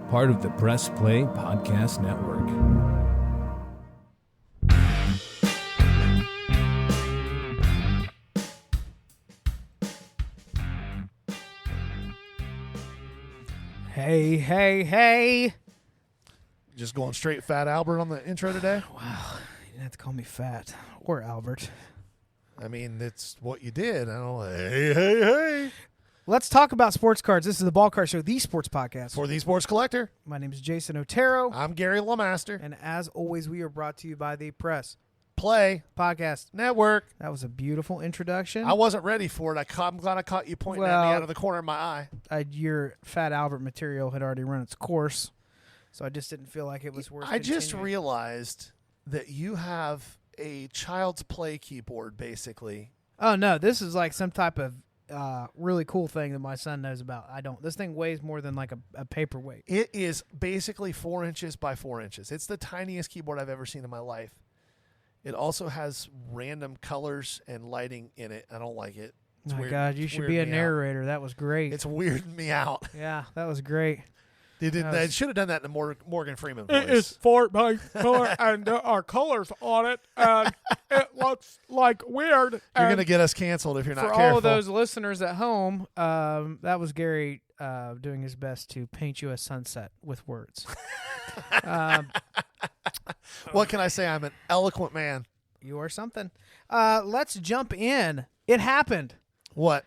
part of the Press Play Podcast Network. Hey, hey, hey. Just going straight Fat Albert on the intro today? Wow, you didn't have to call me fat or Albert. I mean, it's what you did. I don't hey, hey, hey. Let's talk about sports cards. This is the Ball Card Show, the sports podcast. For the Sports Collector, My name is Jason Otero. I'm Gary LeMaster. And as always, we are brought to you by the Press Play Podcast Network. That was a beautiful introduction. I wasn't ready for it. I'm glad I caught you pointing at me out of the corner of my eye. Your Fat Albert material had already run its course, so I just didn't feel like it was worth I just continuing. realized that you have a Child's Play keyboard, basically. Oh, no, this is like some type of really cool thing that my son knows about. I don't. This thing weighs more than like a paperweight. It is basically 4 inches by 4 inches. It's the tiniest keyboard I've ever seen in my life. It also has random colors and lighting in it. I don't like it. It's My weird. God, you It's should be a weirding me out. narrator. That was great. It's weirding me out. Yeah, that was great. They should have done that in the Morgan Freeman voice. It is 4 by 4, and there are colors on it, and it looks like weird. You're and going to get us canceled if you're not For careful. all of those listeners at home, that was Gary doing his best to paint you a sunset with words. What can I say? I'm an eloquent man. You are something. Let's jump in. It happened. What?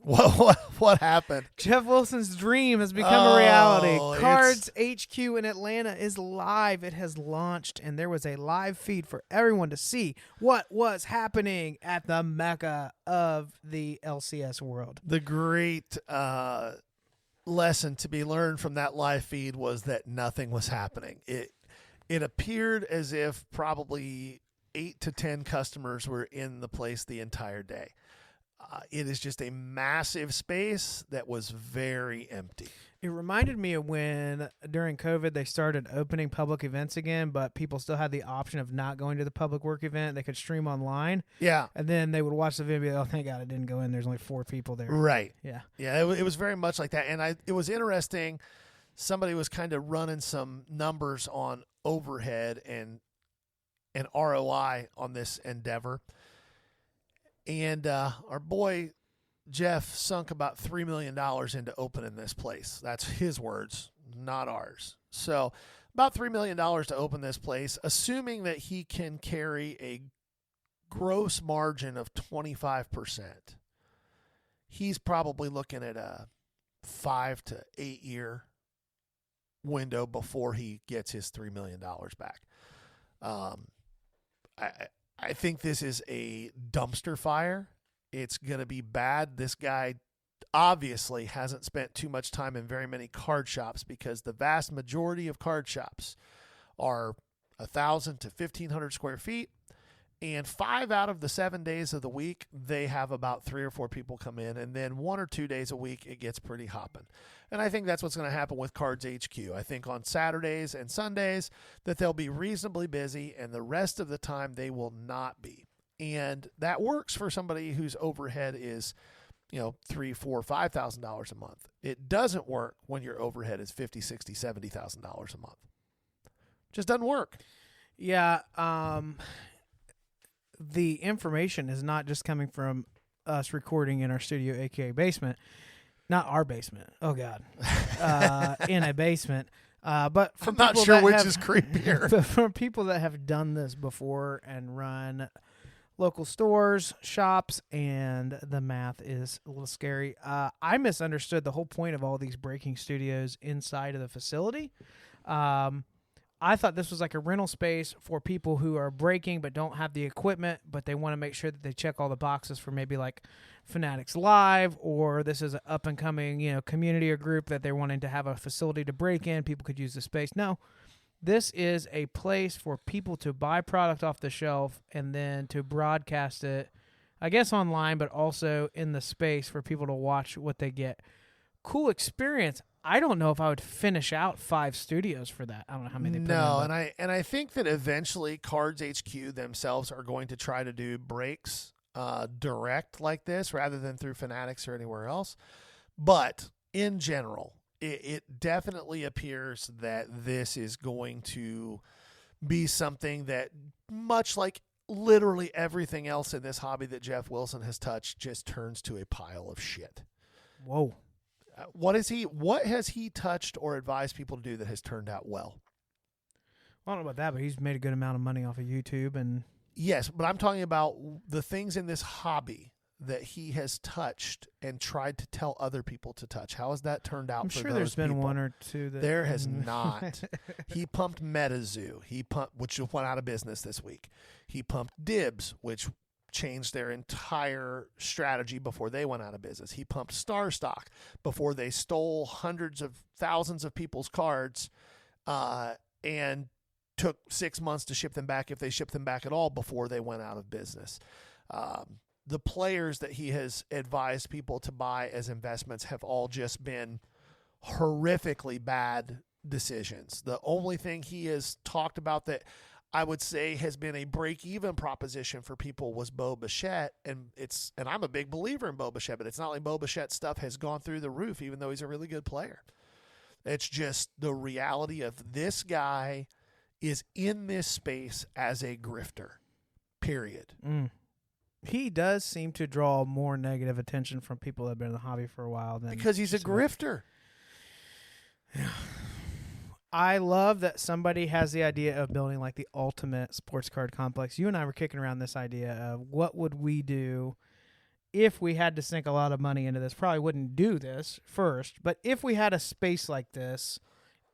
What happened? Jeff Wilson's dream has become a reality. Oh, Cards HQ in Atlanta is live. It has launched, and there was a live feed for everyone to see what was happening at the mecca of the LCS world. The great lesson to be learned from that live feed was that nothing was happening. It appeared as if probably 8 to 10 customers were in the place the entire day. It is just a massive space that was very empty. It reminded me of when, during COVID, they started opening public events again, but people still had the option of not going to the public work event. They could stream online. Yeah. And then they would watch the video and be like, oh, thank God I didn't go in. There's only 4 people there. Right. Yeah. Yeah, it was very much like that. And it was interesting. Somebody was kind of running some numbers on overhead and ROI on this endeavor. And our boy Jeff sunk about $3 million into opening this place. That's his words, not ours. So about $3 million to open this place, assuming that he can carry a gross margin of 25%. He's probably looking at a 5 to 8 year window before he gets his $3 million back. I think this is a dumpster fire. It's going to be bad. This guy obviously hasn't spent too much time in very many card shops because the vast majority of card shops are 1,000 to 1,500 square feet. And 5 out of the 7 days of the week, they have about 3 or 4 people come in. And then 1 or 2 days a week, it gets pretty hopping. And I think that's what's going to happen with Cards HQ. I think on Saturdays and Sundays that they'll be reasonably busy, and the rest of the time they will not be. And that works for somebody whose overhead is, $3,000, $4,000, $5,000 a month. It doesn't work when your overhead is $50,000, $60,000, $70,000 a month. Just doesn't work. Yeah. The information is not just coming from us recording in our studio, aka basement, not our basement. Oh God, in a basement. But from I'm not sure which is creepier. But from people that have done this before and run local stores, shops, and the math is a little scary. I misunderstood the whole point of all these breaking studios inside of the facility. I thought this was like a rental space for people who are breaking but don't have the equipment, but they want to make sure that they check all the boxes for maybe like Fanatics Live, or this is an up-and-coming, community or group that they're wanting to have a facility to break in. People could use the space. No, this is a place for people to buy product off the shelf and then to broadcast it, I guess online, but also in the space for people to watch what they get. Cool experience. I don't know if I would finish out 5 studios for that. I don't know how many they put in. No, and I think that eventually Cards HQ themselves are going to try to do breaks direct like this rather than through Fanatics or anywhere else. But in general, it definitely appears that this is going to be something that, much like literally everything else in this hobby that Jeff Wilson has touched, just turns to a pile of shit. Whoa. What has he touched or advised people to do that has turned out well? I don't know about that, but he's made a good amount of money off of YouTube. And Yes, but I'm talking about the things in this hobby that he has touched and tried to tell other people to touch. How has that turned out I'm for sure those there's been people? one or two that There has not. He pumped MetaZoo, which went out of business this week. He pumped Dibs, which changed their entire strategy before they went out of business. He pumped StarStock before they stole hundreds of thousands of people's cards and took 6 months to ship them back, if they shipped them back at all, before they went out of business. The players that he has advised people to buy as investments have all just been horrifically bad decisions. The only thing he has talked about that I would say has been a break-even proposition for people was Bo Bichette, and I'm a big believer in Bo Bichette, but it's not like Bo Bichette's stuff has gone through the roof, even though he's a really good player. It's just the reality of this guy is in this space as a grifter, period. He does seem to draw more negative attention from people that have been in the hobby for a while. Because he's a grifter. I love that somebody has the idea of building like the ultimate sports card complex. You and I were kicking around this idea of what would we do if we had to sink a lot of money into this. Probably wouldn't do this first, but if we had a space like this,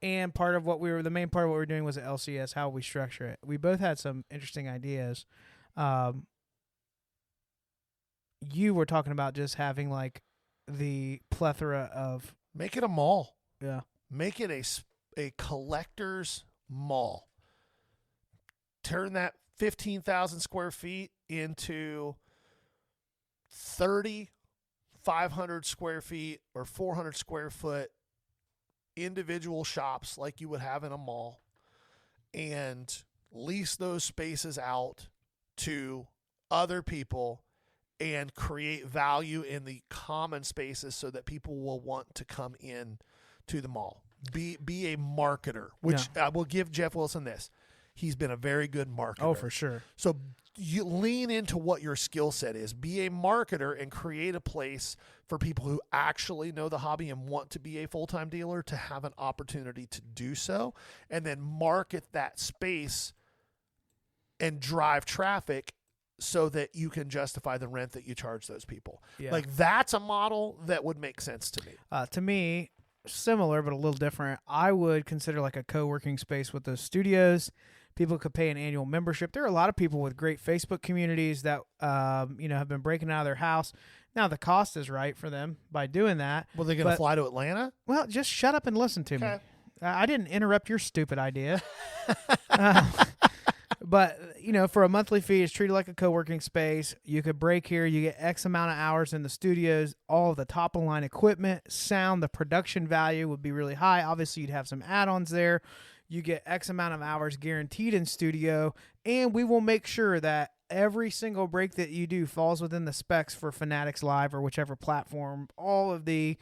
and the main part of what we were doing was at LCS, how we structure it. We both had some interesting ideas. You were talking about just having like the plethora of, Make it a mall. yeah, Make it a collector's mall. Turn that 15,000 square feet into 500 square feet or 400 square foot individual shops like you would have in a mall, and lease those spaces out to other people and create value in the common spaces so that people will want to come in to the mall. Be a marketer, which I will give Jeff Wilson this. He's been a very good marketer. oh, for sure. So you lean into what your skill set is. Be a marketer and create a place for people who actually know the hobby and want to be a full-time dealer to have an opportunity to do so, and then market that space and drive traffic so that you can justify the rent that you charge those people. Yeah. Like, that's a model that would make sense to me. To me, similar but a little different. I would consider like a co-working space with those studios. People could pay an annual membership. There are a lot of people with great Facebook communities that have been breaking out of their house. Now the cost is right for them by doing that. Well, they're going to fly to Atlanta? Well, just shut up and listen to me. I didn't interrupt your stupid idea. But, for a monthly fee, it's treated like a co-working space. You could break here. You get X amount of hours in the studios, all of the top-of-the-line equipment, sound, the production value would be really high. Obviously, you'd have some add-ons there. You get X amount of hours guaranteed in studio, and we will make sure that every single break that you do falls within the specs for Fanatics Live or whichever platform all of the,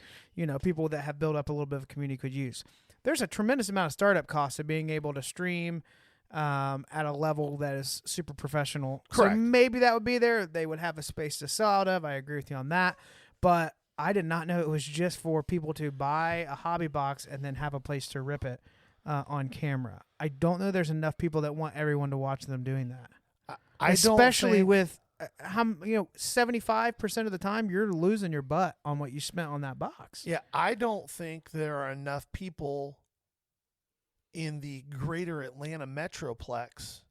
people that have built up a little bit of a community could use. There's a tremendous amount of startup costs of being able to stream at a level that is super professional. Correct. So maybe that would be there. They would have a space to sell out of. I agree with you on that. But I did not know it was just for people to buy a hobby box and then have a place to rip it on camera. I don't know there's enough people that want everyone to watch them doing that. Especially with 75% of the time you're losing your butt on what you spent on that box. Yeah, I don't think there are enough people in the greater Atlanta metroplex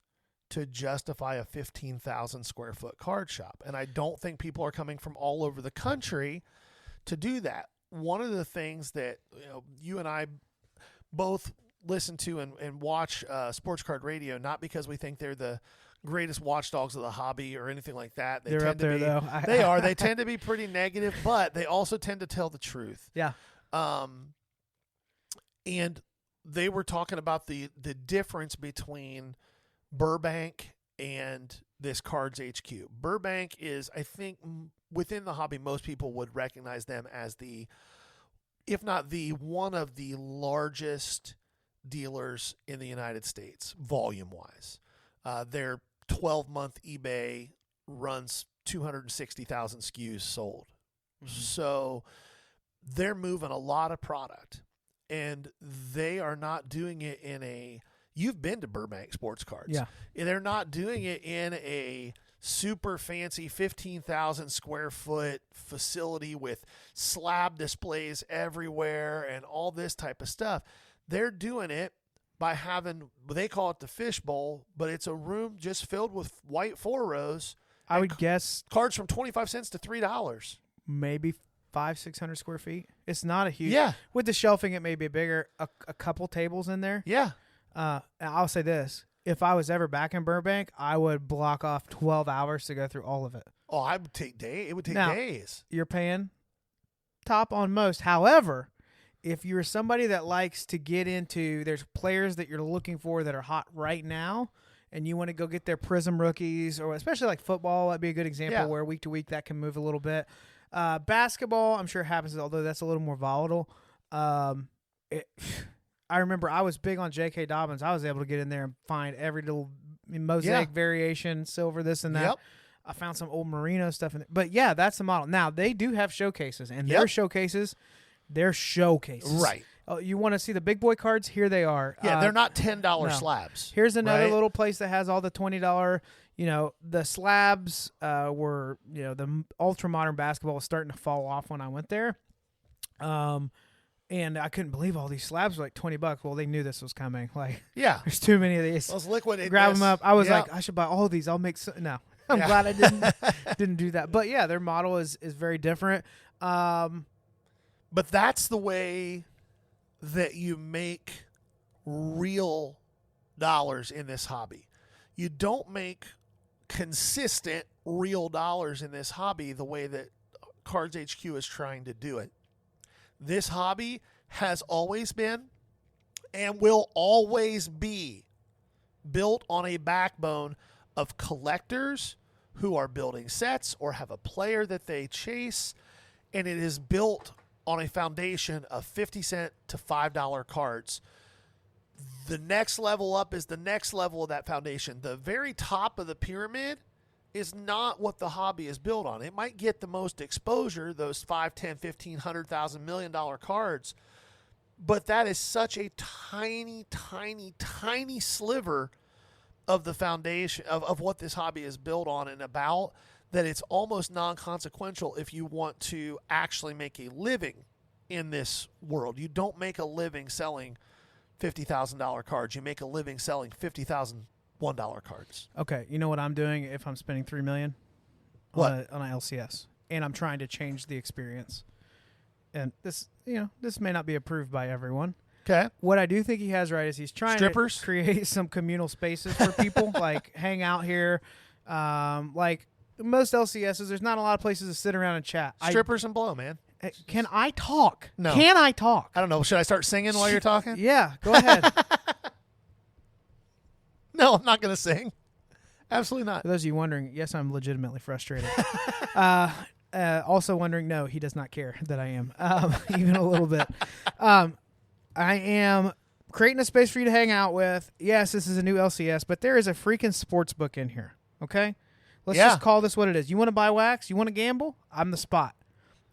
to justify a 15,000 square foot card shop. And I don't think people are coming from all over the country to do that. One of the things that you and I both listen to and watch Sports Card Radio, not because we think they're the greatest watchdogs of the hobby or anything like that. They're up there, though. They are. They tend to be pretty negative, but they also tend to tell the truth. Yeah. And they were talking about the difference between Burbank and this Cards HQ. Burbank is, I think, within the hobby, most people would recognize them as the if not the one of the largest dealers in the United States, volume-wise. Their 12-month eBay runs 260,000 SKUs sold. So they're moving a lot of product, and they are not doing it in a – you've been to Burbank Sports Cards. Yeah. They're not doing it in a super fancy 15,000 square foot facility with slab displays everywhere and all this type of stuff. They're doing it by having, they call it the fish bowl, but it's a room just filled with white 4-rows. I would guess Cards from 25 cents to $3. maybe 500-600 square feet. It's not a huge. Yeah. With the shelving, it may be bigger. A couple tables in there. Yeah. I'll say this: if I was ever back in Burbank, I would block off 12 hours to go through all of it. Oh, I would take days. It would take Now, days. You're paying top on most. However, if you're somebody that likes to get into, there's players that you're looking for that are hot right now, and you want to go get their Prism rookies, or especially like football, that'd be a good example where week to week that can move a little bit. Basketball, I'm sure it happens, although that's a little more volatile. I remember I was big on J.K. Dobbins. I was able to get in there and find every little mosaic variation, silver, this and that. Yep. I found some old merino stuff in there. But, yeah, that's the model. Now, they do have showcases, and their showcases, they're showcases. Right. Oh, you want to see the big boy cards? Here they are. Yeah, they're not $10 slabs. Here's another right? little place that has all the $20. The slabs were, the ultra modern basketball was starting to fall off when I went there. And I couldn't believe all these slabs were like $20. Well, they knew this was coming. Like, there's too many of these. Those liquid. Grab them up. I was like, I should buy all these. I'll make no. I'm glad I didn't do that. But yeah, their model is very different. But that's the way that you make real dollars in this hobby. You don't make consistent real dollars in this hobby the way that Cards HQ is trying to do it. This hobby has always been and will always be built on a backbone of collectors who are building sets or have a player that they chase, and it is built on a foundation of 50-cent to $5 cards. The next level up is the next level of that foundation. The very top of the pyramid is not what the hobby is built on. It might get the most exposure, those 5, 10, 15, $100,000 million cards, but that is such a tiny, tiny, tiny sliver of the foundation of what this hobby is built on and about, that it's almost non-consequential if you want to actually make a living in this world. You don't make a living selling $50,000 cards. You make a living selling $50,000 $1 cards. Okay, you know what I'm doing if I'm spending $3 million on an LCS, and I'm trying to change the experience. And this may not be approved by everyone. Okay. What I do think he has right is he's trying to create some communal spaces for people, like hang out here. Like most LCSs, there's not a lot of places to sit around and chat. Strippers and blow, man. Can I talk? No. Can I talk? I don't know. Should I start singing while you're talking? Yeah, go ahead. No, I'm not going to sing. Absolutely not. For those of you wondering, yes, I'm legitimately frustrated. Also wondering, no, he does not care that I am, even a little bit. I am creating a space for you to hang out with. Yes, this is a new LCS, but there is a freaking sports book in here, okay? Let's just call this what it is. You want to buy wax? You want to gamble? I'm the spot.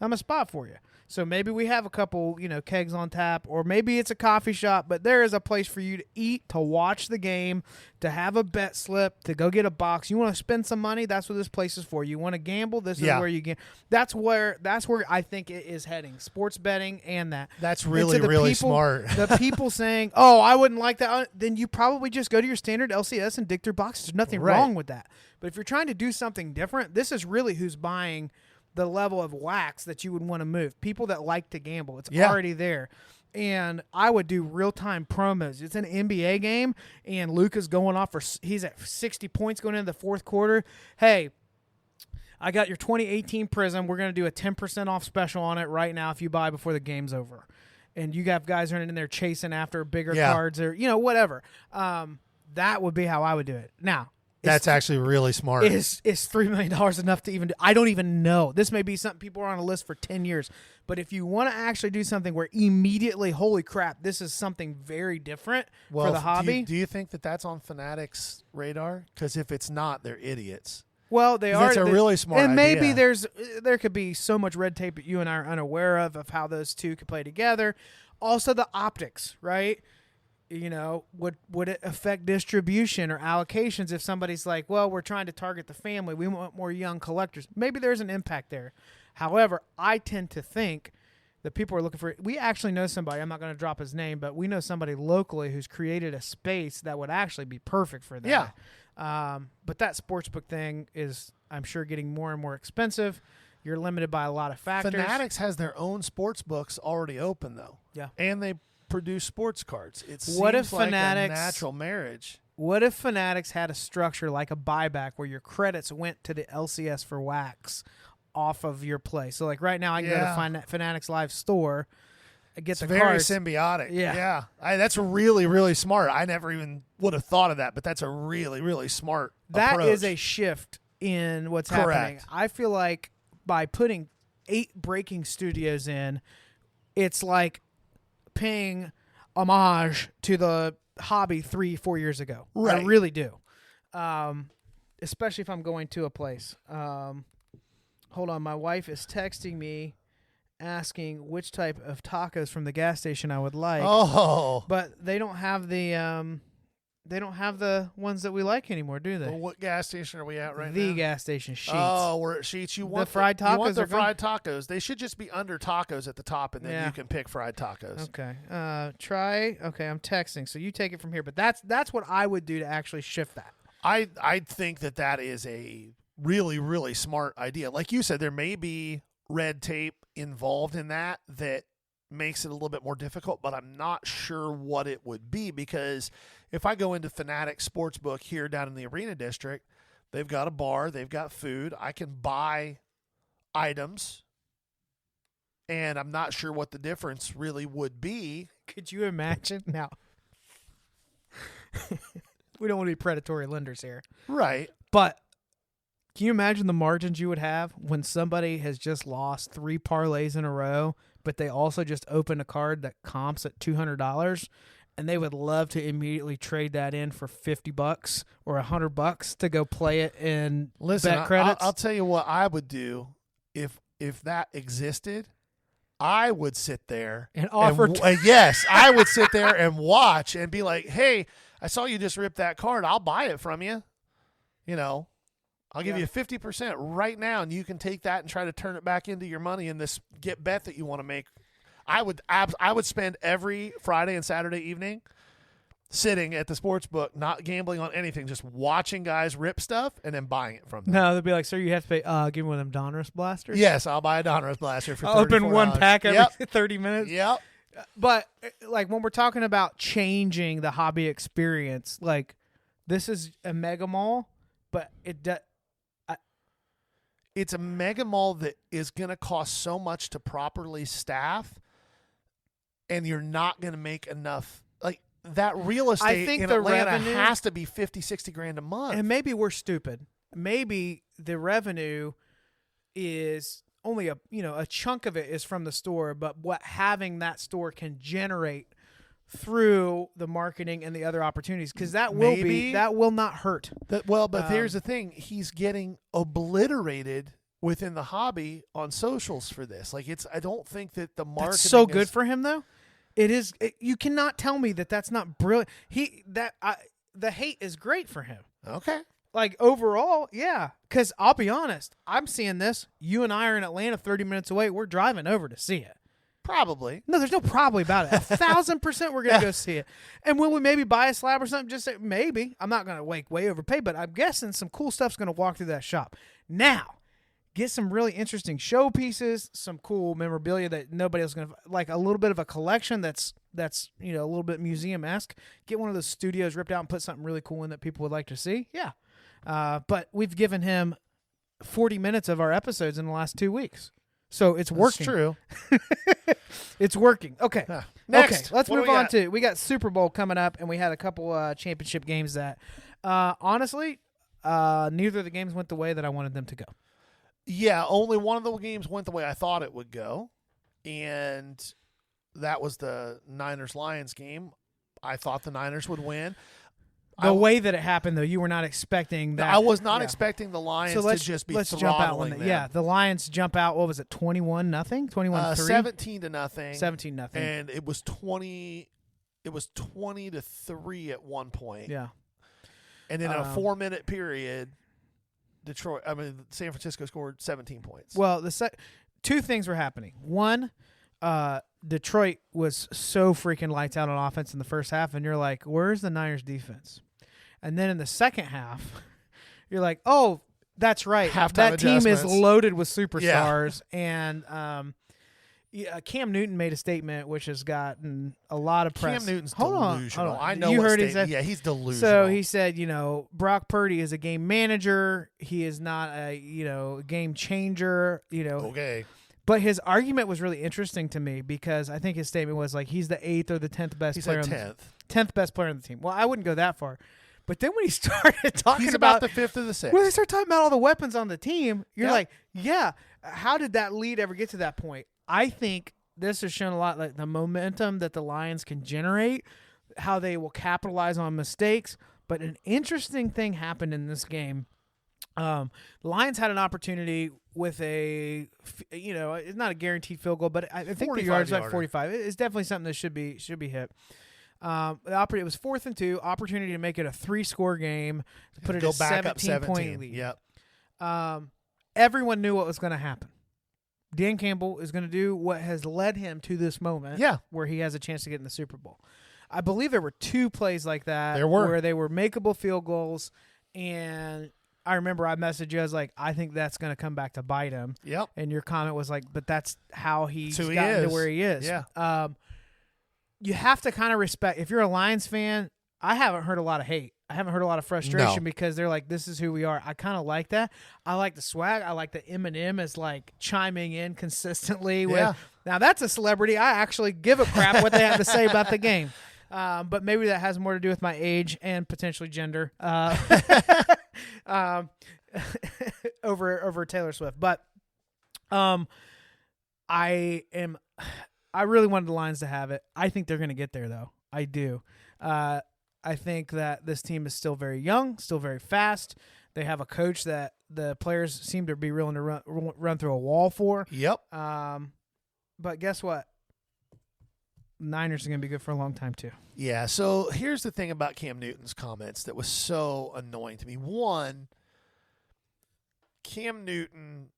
I'm a spot for you. So maybe we have a couple, kegs on tap, or maybe it's a coffee shop, but there is a place for you to eat, to watch the game, to have a bet slip, to go get a box. You want to spend some money? That's what this place is for. You want to gamble? This is where you gamble. That's where I think it is heading. Sports betting and that. That's really smart. The people saying, "Oh, I wouldn't like that," then you probably just go to your standard LCS and dig through boxes. There's nothing wrong with that. But if you're trying to do something different, this is really who's buying the level of wax that you would want to move. People that like to gamble. It's already there. And I would do real-time promos. It's an NBA game, and Luka's going off he's at 60 points going into the fourth quarter. Hey, I got your 2018 Prism. We're going to do a 10% off special on it right now if you buy before the game's over. And you got guys running in there chasing after bigger cards or, whatever. That would be how I would do it. Now, That's actually really smart. Is $3 million enough to even do? I don't even know. This may be something people are on a list for 10 years. But if you want to actually do something where immediately, holy crap, this is something very different for the hobby. Do you think that that's on Fanatics' radar? Because if it's not, they're idiots. Well, they are. That's a really smart and idea. maybe there could be so much red tape that you and I are unaware of how those two could play together. Also, the optics, right? You know, would it affect distribution or allocations if somebody's like, well, we're trying to target the family. We want more young collectors. Maybe there's an impact there. However, I tend to think that people are looking for – we actually know somebody. I'm not going to drop his name, but we know somebody locally who's created a space that would actually be perfect for that. Yeah. But that sportsbook thing is, I'm sure, getting more and more expensive. You're limited by a lot of factors. Fanatics has their own sports books already open, though. Yeah. And they produce sports cards. It What seems if like Fanatics- a natural marriage. What if Fanatics had a structure like a buyback where your credits went to the LCS for wax off of your play? So, like right now, I can go to Fanatics Live store and get It's the very cards. symbiotic. Yeah. That's really, really smart. I never even would have thought of that, but that's a really, really smart That approach. is a shift in what's happening. Correct. I feel like by putting 8 breaking studios in, it's like paying homage to the hobby 3-4 years ago. Right. I really do. Especially if I'm going to a place. Hold on. My wife is texting me asking which type of tacos from the gas station I would like. Oh. But they don't have the ones that we like anymore, do they? Well, what gas station are we at right now? The gas station, Sheets. Oh, we're at Sheets. You want fried You want tacos the are good? fried tacos. They should just be under tacos at the top, and then Yeah. you can pick fried tacos. Okay. Okay, I'm texting. So you take it from here. But that's what I would do to actually shift that. I think that is a really, really smart idea. Like you said, there may be red tape involved in that makes it a little bit more difficult, but I'm not sure what it would be, because if I go into Fanatics Sportsbook here down in the Arena District, they've got a bar, they've got food, I can buy items, and I'm not sure what the difference really would be. Could you imagine? Now, we don't want to be predatory lenders here. Right. But can you imagine the margins you would have when somebody has just lost 3 parlays in a row, but they also just opened a card that comps at $200, and they would love to immediately trade that in for $50 or $100 to go play it in bet credits? I'll tell you what I would do if that existed. I would sit there And offer yes, I would sit there and watch and be like, "Hey, I saw you just rip that card. I'll buy it from you. You know, I'll give you 50% right now, and you can take that and try to turn it back into your money in this get bet that you want to make." I would spend every Friday and Saturday evening sitting at the sports book, not gambling on anything, just watching guys rip stuff and then buying it from them. No, they'd be like, "Sir, you have to pay. Give me one of them Donruss blasters." Yes, I'll buy a Donruss blaster for $34. I'll open one pack every Yep. 30 minutes. Yep. But like when we're talking about changing the hobby experience, like this is a mega mall, but It's a mega mall that is going to cost so much to properly staff, and you're not going to make enough. Like that real estate think in the Atlanta revenue- has to be $50-$60 grand a month. and maybe we're stupid. Maybe the revenue is only a chunk of it is from the store, but what having that store can generate through the marketing and the other opportunities, because that will not hurt. But here's the thing: he's getting obliterated within the hobby on socials for this. Like I don't think that the marketing That's so is, good for him, though. It is. You cannot tell me that that's not brilliant. The hate is great for him. Okay. Like overall, yeah. Because I'll be honest, I'm seeing this. You and I are in Atlanta, 30 minutes away. We're driving over to see it. Probably. No, there's no probably about it. 1,000% we're going to go see it. And will we maybe buy a slab or something? Just say, maybe. I'm not going to way overpay, but I'm guessing some cool stuff's going to walk through that shop. Now, get some really interesting showpieces, some cool memorabilia that nobody else is going to, like a little bit of a collection that's a little bit museum-esque. Get one of those studios ripped out and put something really cool in that people would like to see. Yeah. But we've given him 40 minutes of our episodes in the last 2 weeks. So it's working. That's true. It's working. Okay. Next. Okay. Let's What do move we on got? to, we got Super Bowl coming up, and we had a couple championship games that, honestly, neither of the games went the way that I wanted them to go. Yeah, only one of the games went the way I thought it would go, and that was the Niners-Lions game. I thought the Niners would win. The way that it happened, though, you were not expecting that. I was not expecting the Lions to just be throttling them. Yeah, the Lions jump out. What was it, 21-0? 21-3? 17-0. 17-0. And it was 20 to 3 at one point. Yeah. And then in a 4-minute period, San Francisco scored 17 points. Well, two things were happening. One, Detroit was so freaking lights out on offense in the first half, and you're like, where's the Niners defense? And then in the second half, you're like, oh, that's right. That team is loaded with superstars. Yeah. And Cam Newton made a statement which has gotten a lot of press. Cam Newton's delusional. Hold on. I know you what heard he said. Yeah, he's delusional. So he said, Brock Purdy is a game manager. He is not a, game changer, Okay. But his argument was really interesting to me because I think his statement was like he's the 8th or the 10th best player. He on said 10th best player on the team. Well, I wouldn't go that far. But then when he started talking he's about the 5th or the 6th. when they start talking about all the weapons on the team, you're like, yeah, how did that lead ever get to that point? I think this has shown a lot, like the momentum that the Lions can generate, how they will capitalize on mistakes. But an interesting thing happened in this game. The Lions had an opportunity with it's not a guaranteed field goal, but I think the yard's like 45. It's definitely something that should be hit. It was 4th and 2, opportunity to make it a 3-score game, to put it a back 17-point lead. Yep. Everyone knew what was going to happen. Dan Campbell is going to do what has led him to this moment where he has a chance to get in the Super Bowl. I believe there were 2 plays like that where they were makeable field goals, and I remember I messaged you. I was like, I think that's going to come back to bite him. Yep. And your comment was like, but that's how he's gotten to where he is. Yeah. You have to kind of respect. If you're a Lions fan, I haven't heard a lot of hate. I haven't heard a lot of frustration because they're like, this is who we are. I kind of like that. I like the swag. I like the Eminem is like chiming in consistently. Now that's a celebrity. I actually give a crap what they have to say about the game. But maybe that has more to do with my age and potentially gender over Taylor Swift. But I really wanted the Lions to have it. I think they're going to get there, though. I do. I think that this team is still very young, still very fast. They have a coach that the players seem to be willing to run through a wall for. Yep. But guess what? Niners are going to be good for a long time, too. Yeah, so here's the thing about Cam Newton's comments that was so annoying to me. One, Cam Newton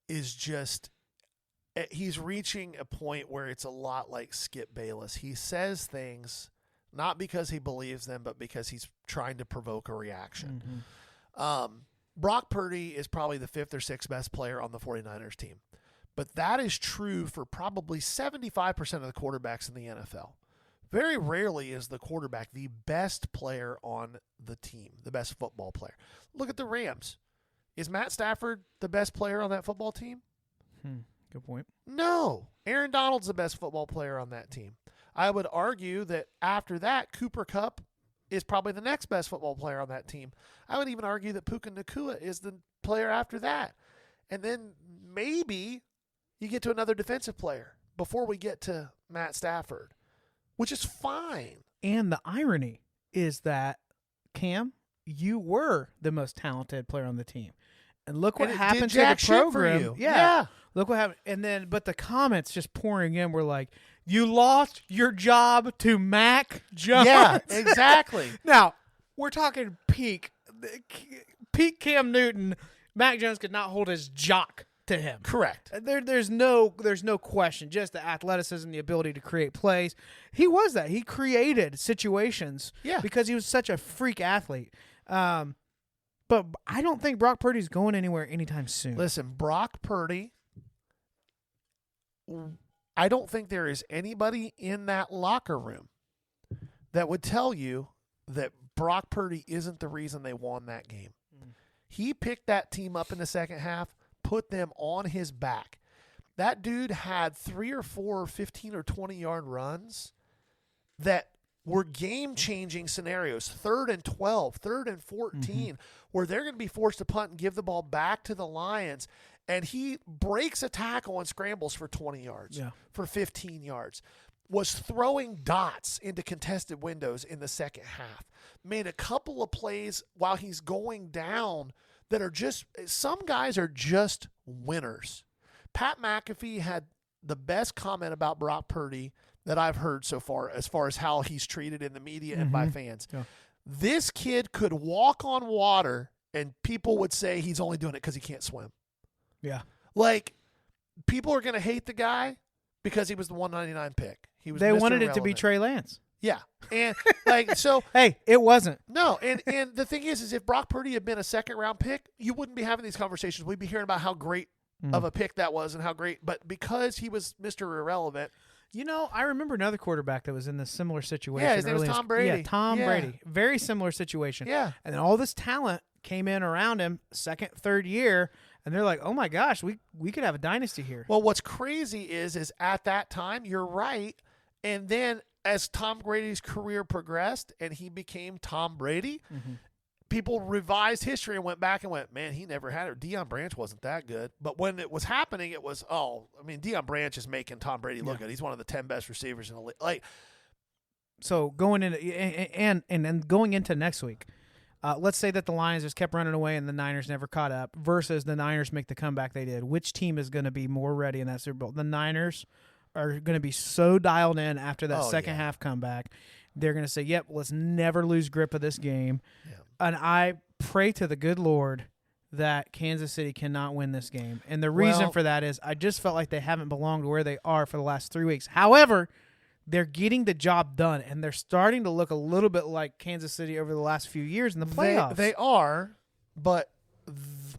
is just – he's reaching a point where it's a lot like Skip Bayless. He says things not because he believes them, but because he's trying to provoke a reaction. Mm-hmm. Brock Purdy is probably the 5th or 6th best player on the 49ers team. But that is true for probably 75% of the quarterbacks in the NFL. Very rarely is the quarterback the best player on the team, the best football player. Look at the Rams. Is Matt Stafford the best player on that football team? Good point. No. Aaron Donald's the best football player on that team. I would argue that after that, Cooper Kupp is probably the next best football player on that team. I would even argue that Puka Nacua is the player after that. And then maybe you get to another defensive player before we get to Matt Stafford, which is fine. And the irony is that, Cam, you were the most talented player on the team. And look what happened to the program. For you. Yeah. Look what happened. But the comments just pouring in were like, you lost your job to Mac Jones. Yeah, exactly. Now, we're talking peak Cam Newton. Mac Jones could not hold his jock to him. Correct. There's no question. Just the athleticism, the ability to create plays. He was that. He created situations because he was such a freak athlete. But I don't think Brock Purdy's going anywhere anytime soon. Listen, Brock Purdy, I don't think there is anybody in that locker room that would tell you that Brock Purdy isn't the reason they won that game. He picked that team up in the second half, put them on his back. That dude had 3 or 4 15 or 20-yard runs that were game-changing scenarios, 3rd and 12, 3rd and 14, where they're going to be forced to punt and give the ball back to the Lions, and he breaks a tackle and scrambles for 20 yards, for 15 yards, was throwing dots into contested windows in the second half, made a couple of plays while he's going down that are just – some guys are just winners. Pat McAfee had the best comment about Brock Purdy that I've heard so far as how he's treated in the media and by fans. Yeah. This kid could walk on water and people would say he's only doing it because he can't swim. Yeah. Like, people are going to hate the guy because he was the 199 pick. He was They Mr. wanted it Irrelevant. to be Trey Lance. Yeah. And like, so. Hey, it wasn't. No. And the thing is if Brock Purdy had been a second round pick, you wouldn't be having these conversations. We'd be hearing about how great of a pick that was and how great, but because he was Mr. Irrelevant. You know, I remember another quarterback that was in this similar situation. Yeah, his name was Tom Brady. Yeah, Tom Brady. Very similar situation. Yeah. And then all this talent came in around him, second, third year, and they're like, oh my gosh, we could have a dynasty here. Well, what's crazy is at that time, you're right, and then as Tom Brady's career progressed and he became Tom Brady, people revised history and went back and went, man, he never had it. Deion Branch wasn't that good. But when it was happening, it was, Deion Branch is making Tom Brady look good. He's one of the 10 best receivers in the league. Like, so going into and then going into next week, let's say that the Lions just kept running away and the Niners never caught up versus the Niners make the comeback they did. Which team is going to be more ready in that Super Bowl? The Niners are going to be so dialed in after that second half comeback. They're going to say, yep, let's never lose grip of this game. Yeah. And I pray to the good Lord that Kansas City cannot win this game. And the reason for that is I just felt like they haven't belonged where they are for the last 3 weeks. However, they're getting the job done, and they're starting to look a little bit like Kansas City over the last few years in the playoffs. They are, but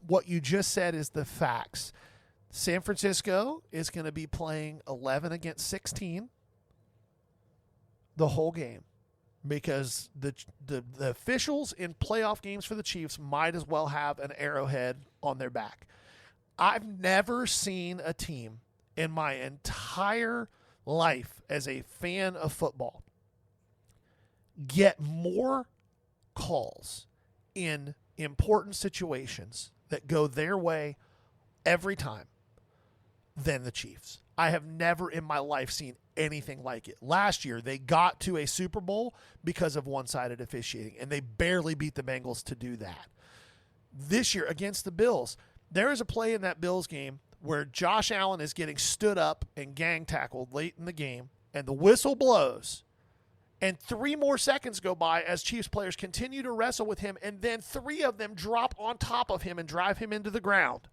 what you just said is the facts. San Francisco is going to be playing 11 against 16 the whole game because the officials in playoff games for the Chiefs might as well have an arrowhead on their back. I've never seen a team in my entire life as a fan of football get more calls in important situations that go their way every time than the Chiefs. I have never in my life seen anything like it. Last year, they got to a Super Bowl because of one-sided officiating, and they barely beat the Bengals to do that. This year, against the Bills, there is a play in that Bills game where Josh Allen is getting stood up and gang tackled late in the game, and the whistle blows, and 3 more seconds go by as Chiefs players continue to wrestle with him, and then 3 of them drop on top of him and drive him into the ground.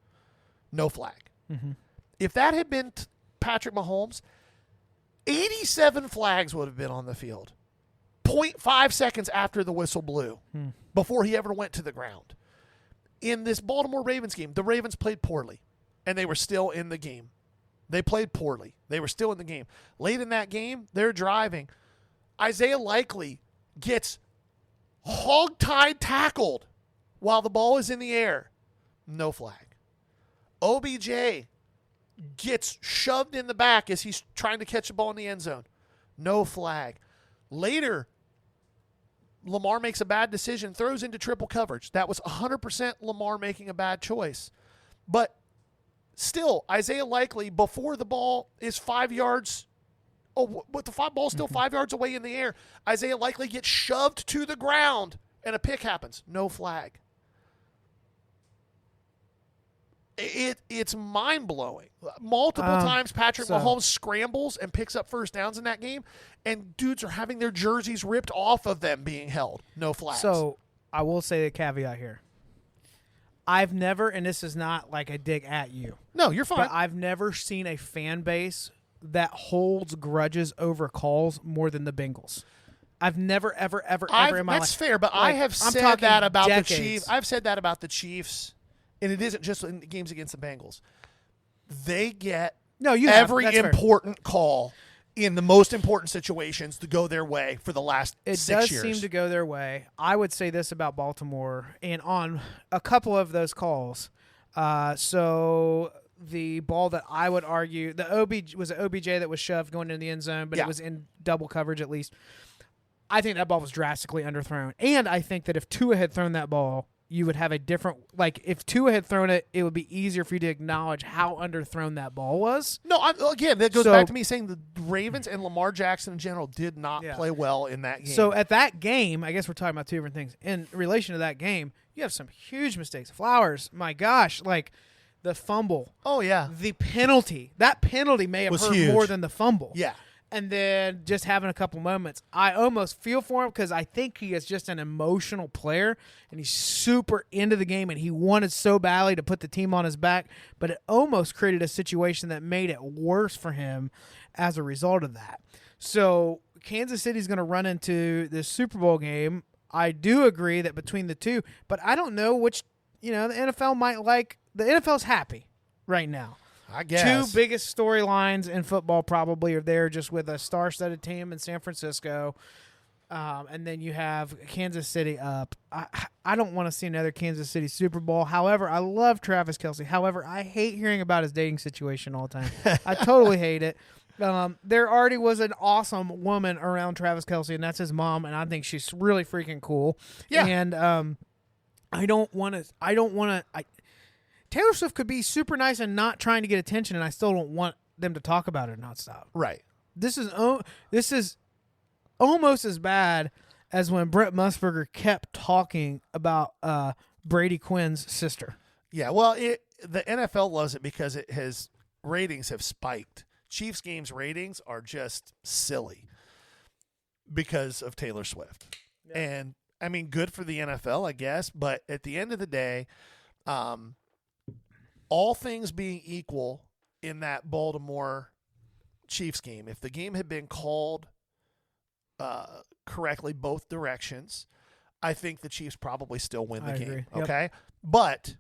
No flag. Mm-hmm. If that had been Patrick Mahomes, 87 flags would have been on the field. 0.5 seconds after the whistle blew, before he ever went to the ground. In this Baltimore Ravens game, the Ravens played poorly, and they were still in the game. They played poorly. They were still in the game. Late in that game, they're driving. Isaiah Likely gets hog-tied tackled while the ball is in the air. No flag. OBJ gets shoved in the back as he's trying to catch the ball in the end zone. No flag. Later, Lamar makes a bad decision, throws into triple coverage. That was 100% Lamar making a bad choice. But still, Isaiah Likely, before the ball is 5 yards, but the ball's still 5 yards away in the air, Isaiah Likely gets shoved to the ground, and a pick happens. No flag. It's mind-blowing. Multiple times Patrick Mahomes scrambles and picks up first downs in that game, and dudes are having their jerseys ripped off of them being held. No flags. So I will say a caveat here. I've never, and this is not like a dig at you. No, you're fine. But I've never seen a fan base that holds grudges over calls more than the Bengals. I've never, ever in my life. That's fair, but I have said that about the Chiefs. I've said that about the Chiefs. And it isn't just in games against the Bengals. They get every important call in the most important situations to go their way for the last 6 years. It does seem to go their way. I would say this about Baltimore, and on a couple of those calls. So the ball that I would argue, was an OBJ that was shoved going into the end zone, but it was in double coverage at least. I think that ball was drastically underthrown. And I think that if Tua had thrown that ball, you would have a different – like if Tua had thrown it, it would be easier for you to acknowledge how underthrown that ball was. No, again, that goes back to me saying the Ravens and Lamar Jackson in general did not play well in that game. So at that game, I guess we're talking about two different things. In relation to that game, you have some huge mistakes. Flowers, my gosh, like the fumble. Oh, yeah. The penalty. That penalty may have hurt more than the fumble. Yeah. And then just having a couple moments. I almost feel for him because I think he is just an emotional player, and he's super into the game, and he wanted so badly to put the team on his back, but it almost created a situation that made it worse for him as a result of that. So Kansas City's going to run into this Super Bowl game. I do agree that between the two, but I don't know which, the NFL might like. The NFL's happy right now. I guess. Two biggest storylines in football probably are there, just with a star-studded team in San Francisco, and then you have Kansas City up. I don't want to see another Kansas City Super Bowl. However, I love Travis Kelce. However, I hate hearing about his dating situation all the time. I totally hate it. There already was an awesome woman around Travis Kelce, and that's his mom, and I think she's really freaking cool. Yeah. And I don't want to. Taylor Swift could be super nice and not trying to get attention, and I still don't want them to talk about it nonstop. Right. This is almost as bad as when Brett Musburger kept talking about Brady Quinn's sister. Yeah, well, the NFL loves it because his ratings have spiked. Chiefs games ratings are just silly because of Taylor Swift. Yeah. And, I mean, good for the NFL, I guess, but at the end of the day, all things being equal in that Baltimore Chiefs game, if the game had been called correctly both directions, I think the Chiefs probably still win the game. Yep. Okay? But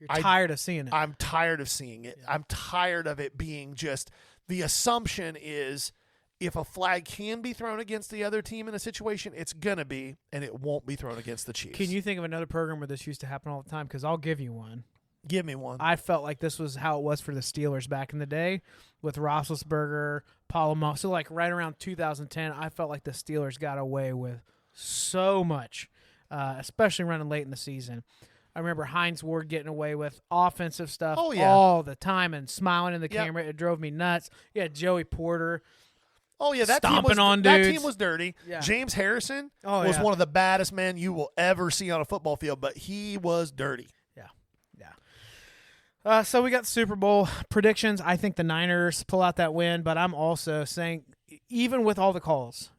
you're tired of seeing it. I'm tired of seeing it. Yeah. I'm tired of it being just the assumption is if a flag can be thrown against the other team in a situation, it's going to be, and it won't be thrown against the Chiefs. Can you think of another program where this used to happen all the time? Because I'll give you one. Give me one. I felt like this was how it was for the Steelers back in the day with Roethlisberger, Palomar. So, like, right around 2010, I felt like the Steelers got away with so much, especially running late in the season. I remember Hines Ward getting away with offensive stuff all the time and smiling in the camera. It drove me nuts. You had Joey Porter. Oh, yeah, that team was dirty. Yeah. James Harrison was one of the baddest men you will ever see on a football field, but he was dirty. So we got Super Bowl predictions. I think the Niners pull out that win, but I'm also saying, even with all the calls,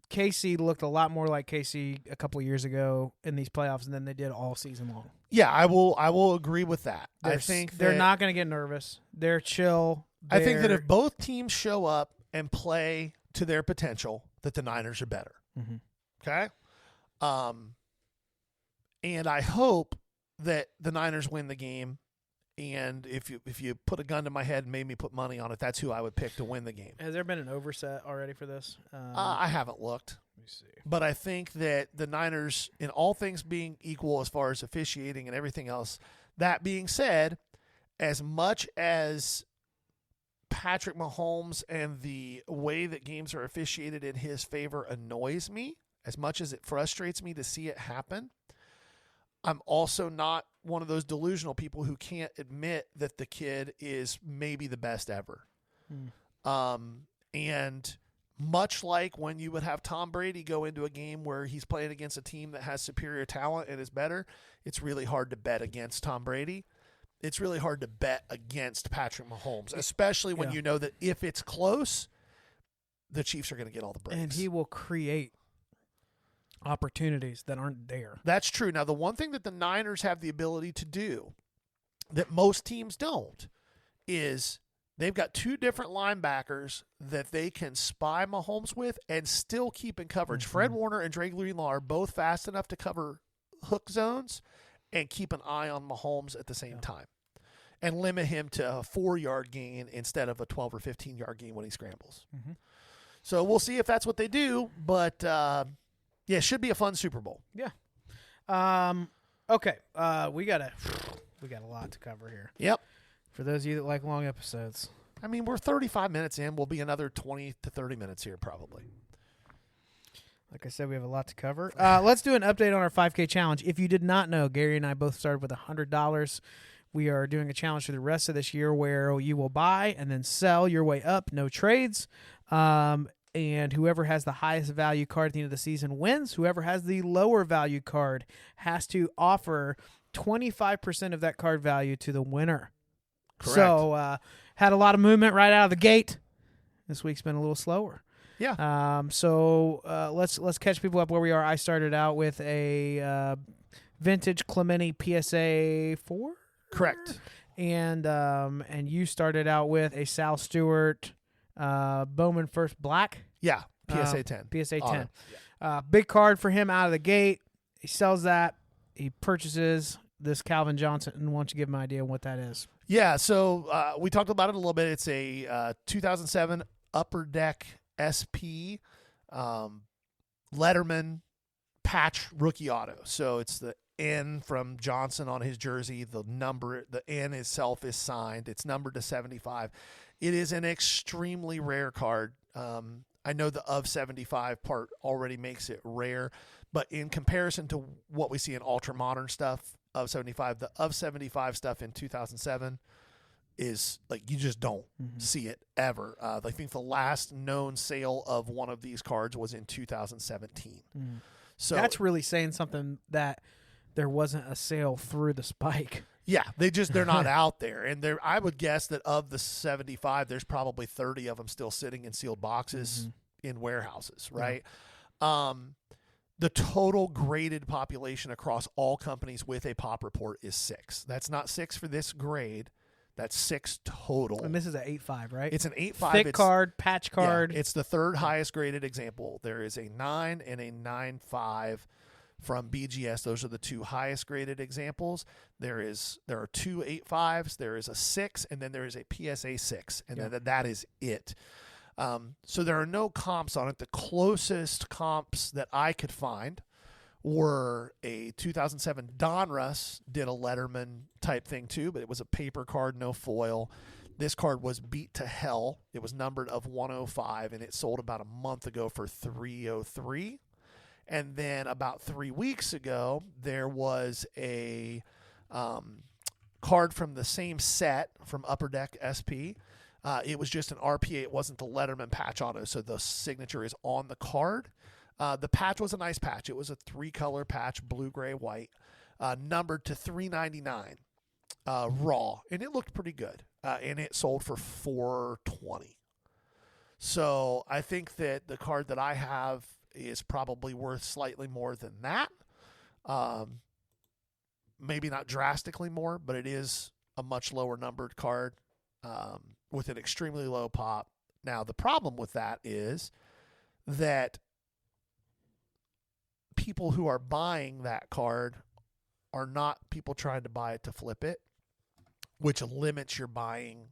KC looked a lot more like KC a couple of years ago in these playoffs than they did all season long. Yeah, I will agree with that. I think they're not going to get nervous. They're chill. I think that if both teams show up and play to their potential, that the Niners are better. Mm-hmm. Okay? And I hope that the Niners win the game. And if you put a gun to my head and made me put money on it, that's who I would pick to win the game. Has there been an overset already for this? I haven't looked. Let me see. But I think that the Niners, in all things being equal as far as officiating and everything else, that being said, as much as Patrick Mahomes and the way that games are officiated in his favor annoys me, as much as it frustrates me to see it happen, I'm also not one of those delusional people who can't admit that the kid is maybe the best ever. And much like when you would have Tom Brady go into a game where he's playing against a team that has superior talent and is better, it's really hard to bet against Tom Brady. It's really hard to bet against Patrick Mahomes, especially when you know that if it's close, the Chiefs are going to get all the breaks. And he will create opportunities that aren't there. That's true. Now, the one thing that the Niners have the ability to do that most teams don't is they've got two different linebackers that they can spy Mahomes with and still keep in coverage. Mm-hmm. Fred Warner and Dre Greenlaw are both fast enough to cover hook zones and keep an eye on Mahomes at the same time and limit him to a 4-yard gain instead of a 12 or 15-yard gain when he scrambles. Mm-hmm. So we'll see if that's what they do, but yeah, it should be a fun Super Bowl. Yeah. Okay. We got a lot to cover here. Yep. For those of you that like long episodes. I mean, we're 35 minutes in. We'll be another 20 to 30 minutes here probably. Like I said, we have a lot to cover. Let's do an update on our 5K challenge. If you did not know, Gary and I both started with $100. We are doing a challenge for the rest of this year where you will buy and then sell your way up, no trades. And whoever has the highest value card at the end of the season wins. Whoever has the lower value card has to offer 25% of that card value to the winner. Correct. So had a lot of movement right out of the gate. This week's been a little slower. Yeah. So let's catch people up where we are. I started out with a vintage Clemente PSA 4. Correct. And you started out with a Sal Stewart Bowman First Black. Yeah. PSA 10. PSA 10. Auto. Yeah. Big card for him out of the gate. He sells that. He purchases this Calvin Johnson. And why don't you give him an idea what that is? Yeah. So we talked about it a little bit. It's a 2007 Upper Deck SP Letterman patch rookie auto. So it's the N from Johnson on his jersey. The N itself is signed. It's numbered to 75. It is an extremely rare card. I know the of 75 part already makes it rare, but in comparison to what we see in ultra modern stuff of 75, the of 75 stuff in 2007 is like you just don't see it ever. I think the last known sale of one of these cards was in 2017. So that's really saying something that there wasn't a sale through the spike. Yeah, they're not out there. And I would guess that of the 75, there's probably 30 of them still sitting in sealed boxes in warehouses, right? Yeah. The total graded population across all companies with a pop report is 6. That's not 6 for this grade. That's 6 total. And this is an 8.5, right? It's an 8.5. Thick card, patch card. Yeah, it's the third highest graded example. There is a 9 and a 9.5 from BGS. Those are the two highest graded examples. There are two 8.5s. There is a 6, and then there is a PSA 6, and then that is it. So there are no comps on it. The closest comps that I could find were a 2007 Donruss did a Letterman type thing too, but it was a paper card, no foil. This card was beat to hell. It was numbered of 105, and it sold about a month ago for 303. And then about 3 weeks ago, there was a card from the same set from Upper Deck SP. It was just an RPA. It wasn't the Letterman patch auto, so the signature is on the card. The patch was a nice patch. It was a 3-color patch, blue, gray, white, numbered to 399 raw, and it looked pretty good. And it sold for 420. So I think that the card that I have is probably worth slightly more than that. Maybe not drastically more, but it is a much lower numbered card with an extremely low pop. Now, the problem with that is that people who are buying that card are not people trying to buy it to flip it, which limits your buying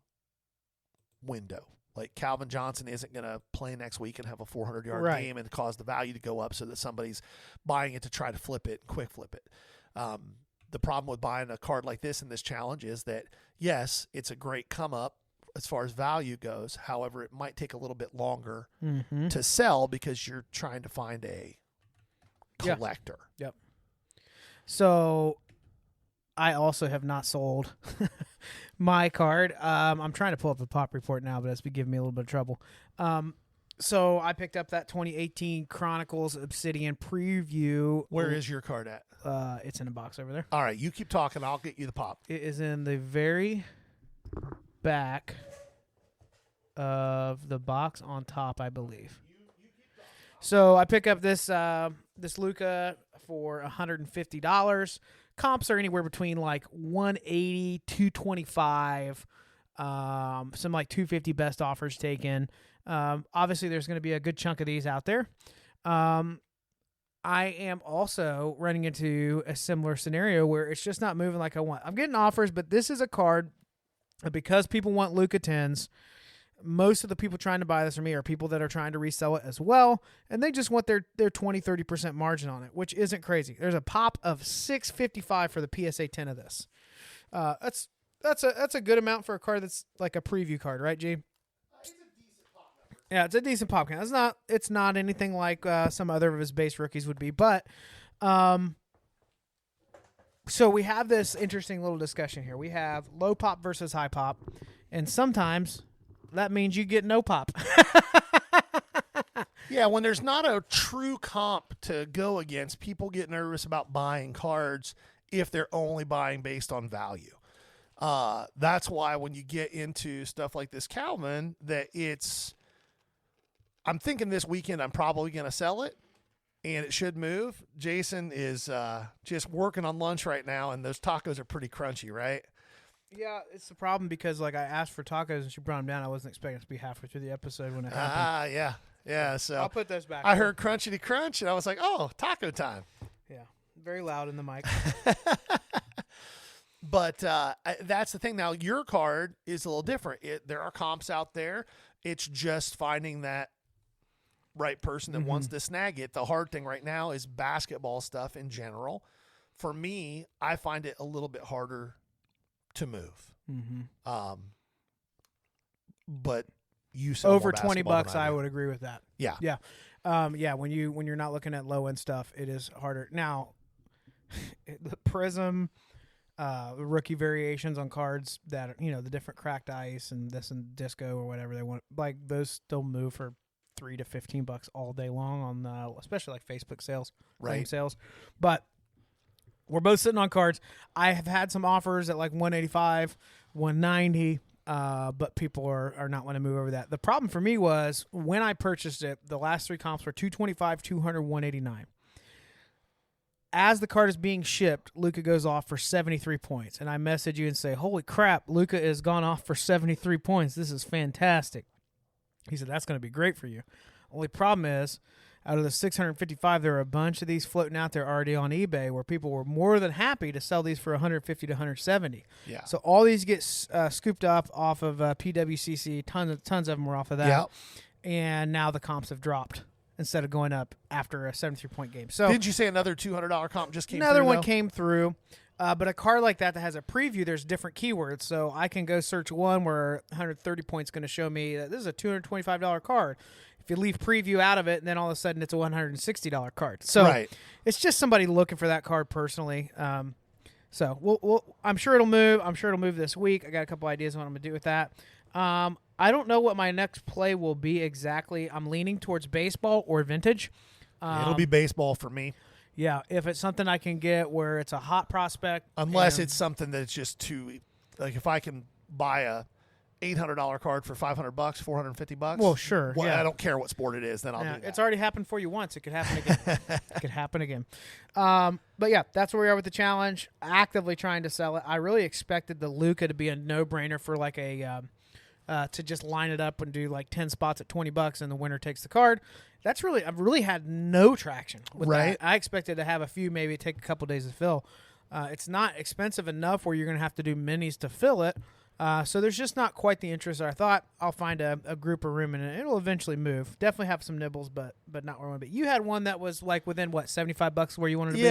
window. Like Calvin Johnson isn't going to play next week and have a 400-yard game and cause the value to go up so that somebody's buying it to try to flip it, quick flip it. The problem with buying a card like this in this challenge is that, yes, it's a great come up as far as value goes. However, it might take a little bit longer to sell because you're trying to find a collector. Yep. So I also have not sold my card. I'm trying to pull up the pop report now, but it's been giving me a little bit of trouble. So I picked up that 2018 Chronicles Obsidian preview. Where is your card at? It's in a box over there. All right, you keep talking. I'll get you the pop. It is in the very back of the box on top, I believe. So I pick up this Luka for $150. Comps are anywhere between like 180, 225, some like 250 best offers taken. Obviously, there's going to be a good chunk of these out there. I am also running into a similar scenario where it's just not moving like I want. I'm getting offers, but this is a card because people want Luka 10s. Most of the people trying to buy this from me are people that are trying to resell it as well, and they just want their 20, 30% margin on it, which isn't crazy. There's a pop of $655 for the PSA 10 of this. That's a good amount for a card that's like a preview card, right, G? Yeah, it's a decent pop count. It's not anything like some other of his base rookies would be, but so we have this interesting little discussion here. We have low pop versus high pop, and sometimes that means you get no pop. Yeah, when there's not a true comp to go against, people get nervous about buying cards if they're only buying based on value. That's why when you get into stuff like this Calvin, I'm thinking this weekend I'm probably going to sell it, and it should move. Jason is just working on lunch right now, and those tacos are pretty crunchy, right? Yeah, it's the problem because like I asked for tacos and she brought them down. I wasn't expecting it to be halfway through the episode when it happened. Yeah. So I'll put those back. I heard crunchy crunch, and I was like, oh, taco time. Yeah, very loud in the mic. But that's the thing. Now, your card is a little different. There are comps out there. It's just finding that right person that wants to snag it. The hard thing right now is basketball stuff in general. For me, I find it a little bit harder to move. But you sell over more $20, basketball I would agree with that. Yeah. Yeah. Yeah, when you're not looking at low end stuff, it is harder. Now, the Prism, rookie variations on cards that the different cracked ice and this and disco or whatever they want, like those still move for $3 to $15 all day long on especially like Facebook sales, flame sales. But we're both sitting on cards. I have had some offers at like 185, 190. But people are not wanting to move over that. The problem for me was when I purchased it, the last three comps were 225, 200, 189. As the card is being shipped, Luka goes off for 73 points. And I message you and say, holy crap, Luka has gone off for 73 points. This is fantastic. He said, that's going to be great for you. Only problem is, out of the 655, there are a bunch of these floating out there already on eBay where people were more than happy to sell these for 150 to 170. Yeah. So all these get scooped up off of PWCC. Tons of them were off of that. Yep. And now the comps have dropped instead of going up after a 73-point game. So did you say another $200 comp just came through? Another one though? came through. But a card like that has a preview, there's different keywords. So I can go search one where 130 points going to show me that this is a $225 card. If you leave preview out of it, and then all of a sudden it's a $160 card. So It's just somebody looking for that card personally. So we'll I'm sure it'll move. I'm sure it'll move this week. I got a couple ideas on what I'm going to do with that. I don't know what my next play will be exactly. I'm leaning towards baseball or vintage. It'll be baseball for me. Yeah, if it's something I can get where it's a hot prospect. Unless it's something that's just too, like if I can buy a $800 card for $500, $450. Well, sure. Well, yeah. I don't care what sport it is. Then I'll do that. It's already happened for you once. It could happen again. It could happen again. But yeah, that's where we are with the challenge. Actively trying to sell it. I really expected the Luka to be a no-brainer for like a to just line it up and do like 10 spots at $20 and the winner takes the card. I've really had no traction with that. I expected to have a few, maybe take a couple days to fill. It's not expensive enough where you're going to have to do minis to fill it. So there's just not quite the interest I thought. I'll find a group of room in it. It'll eventually move. Definitely have some nibbles, but not where I want to be. You had one that was like within what, $75 where you wanted to be?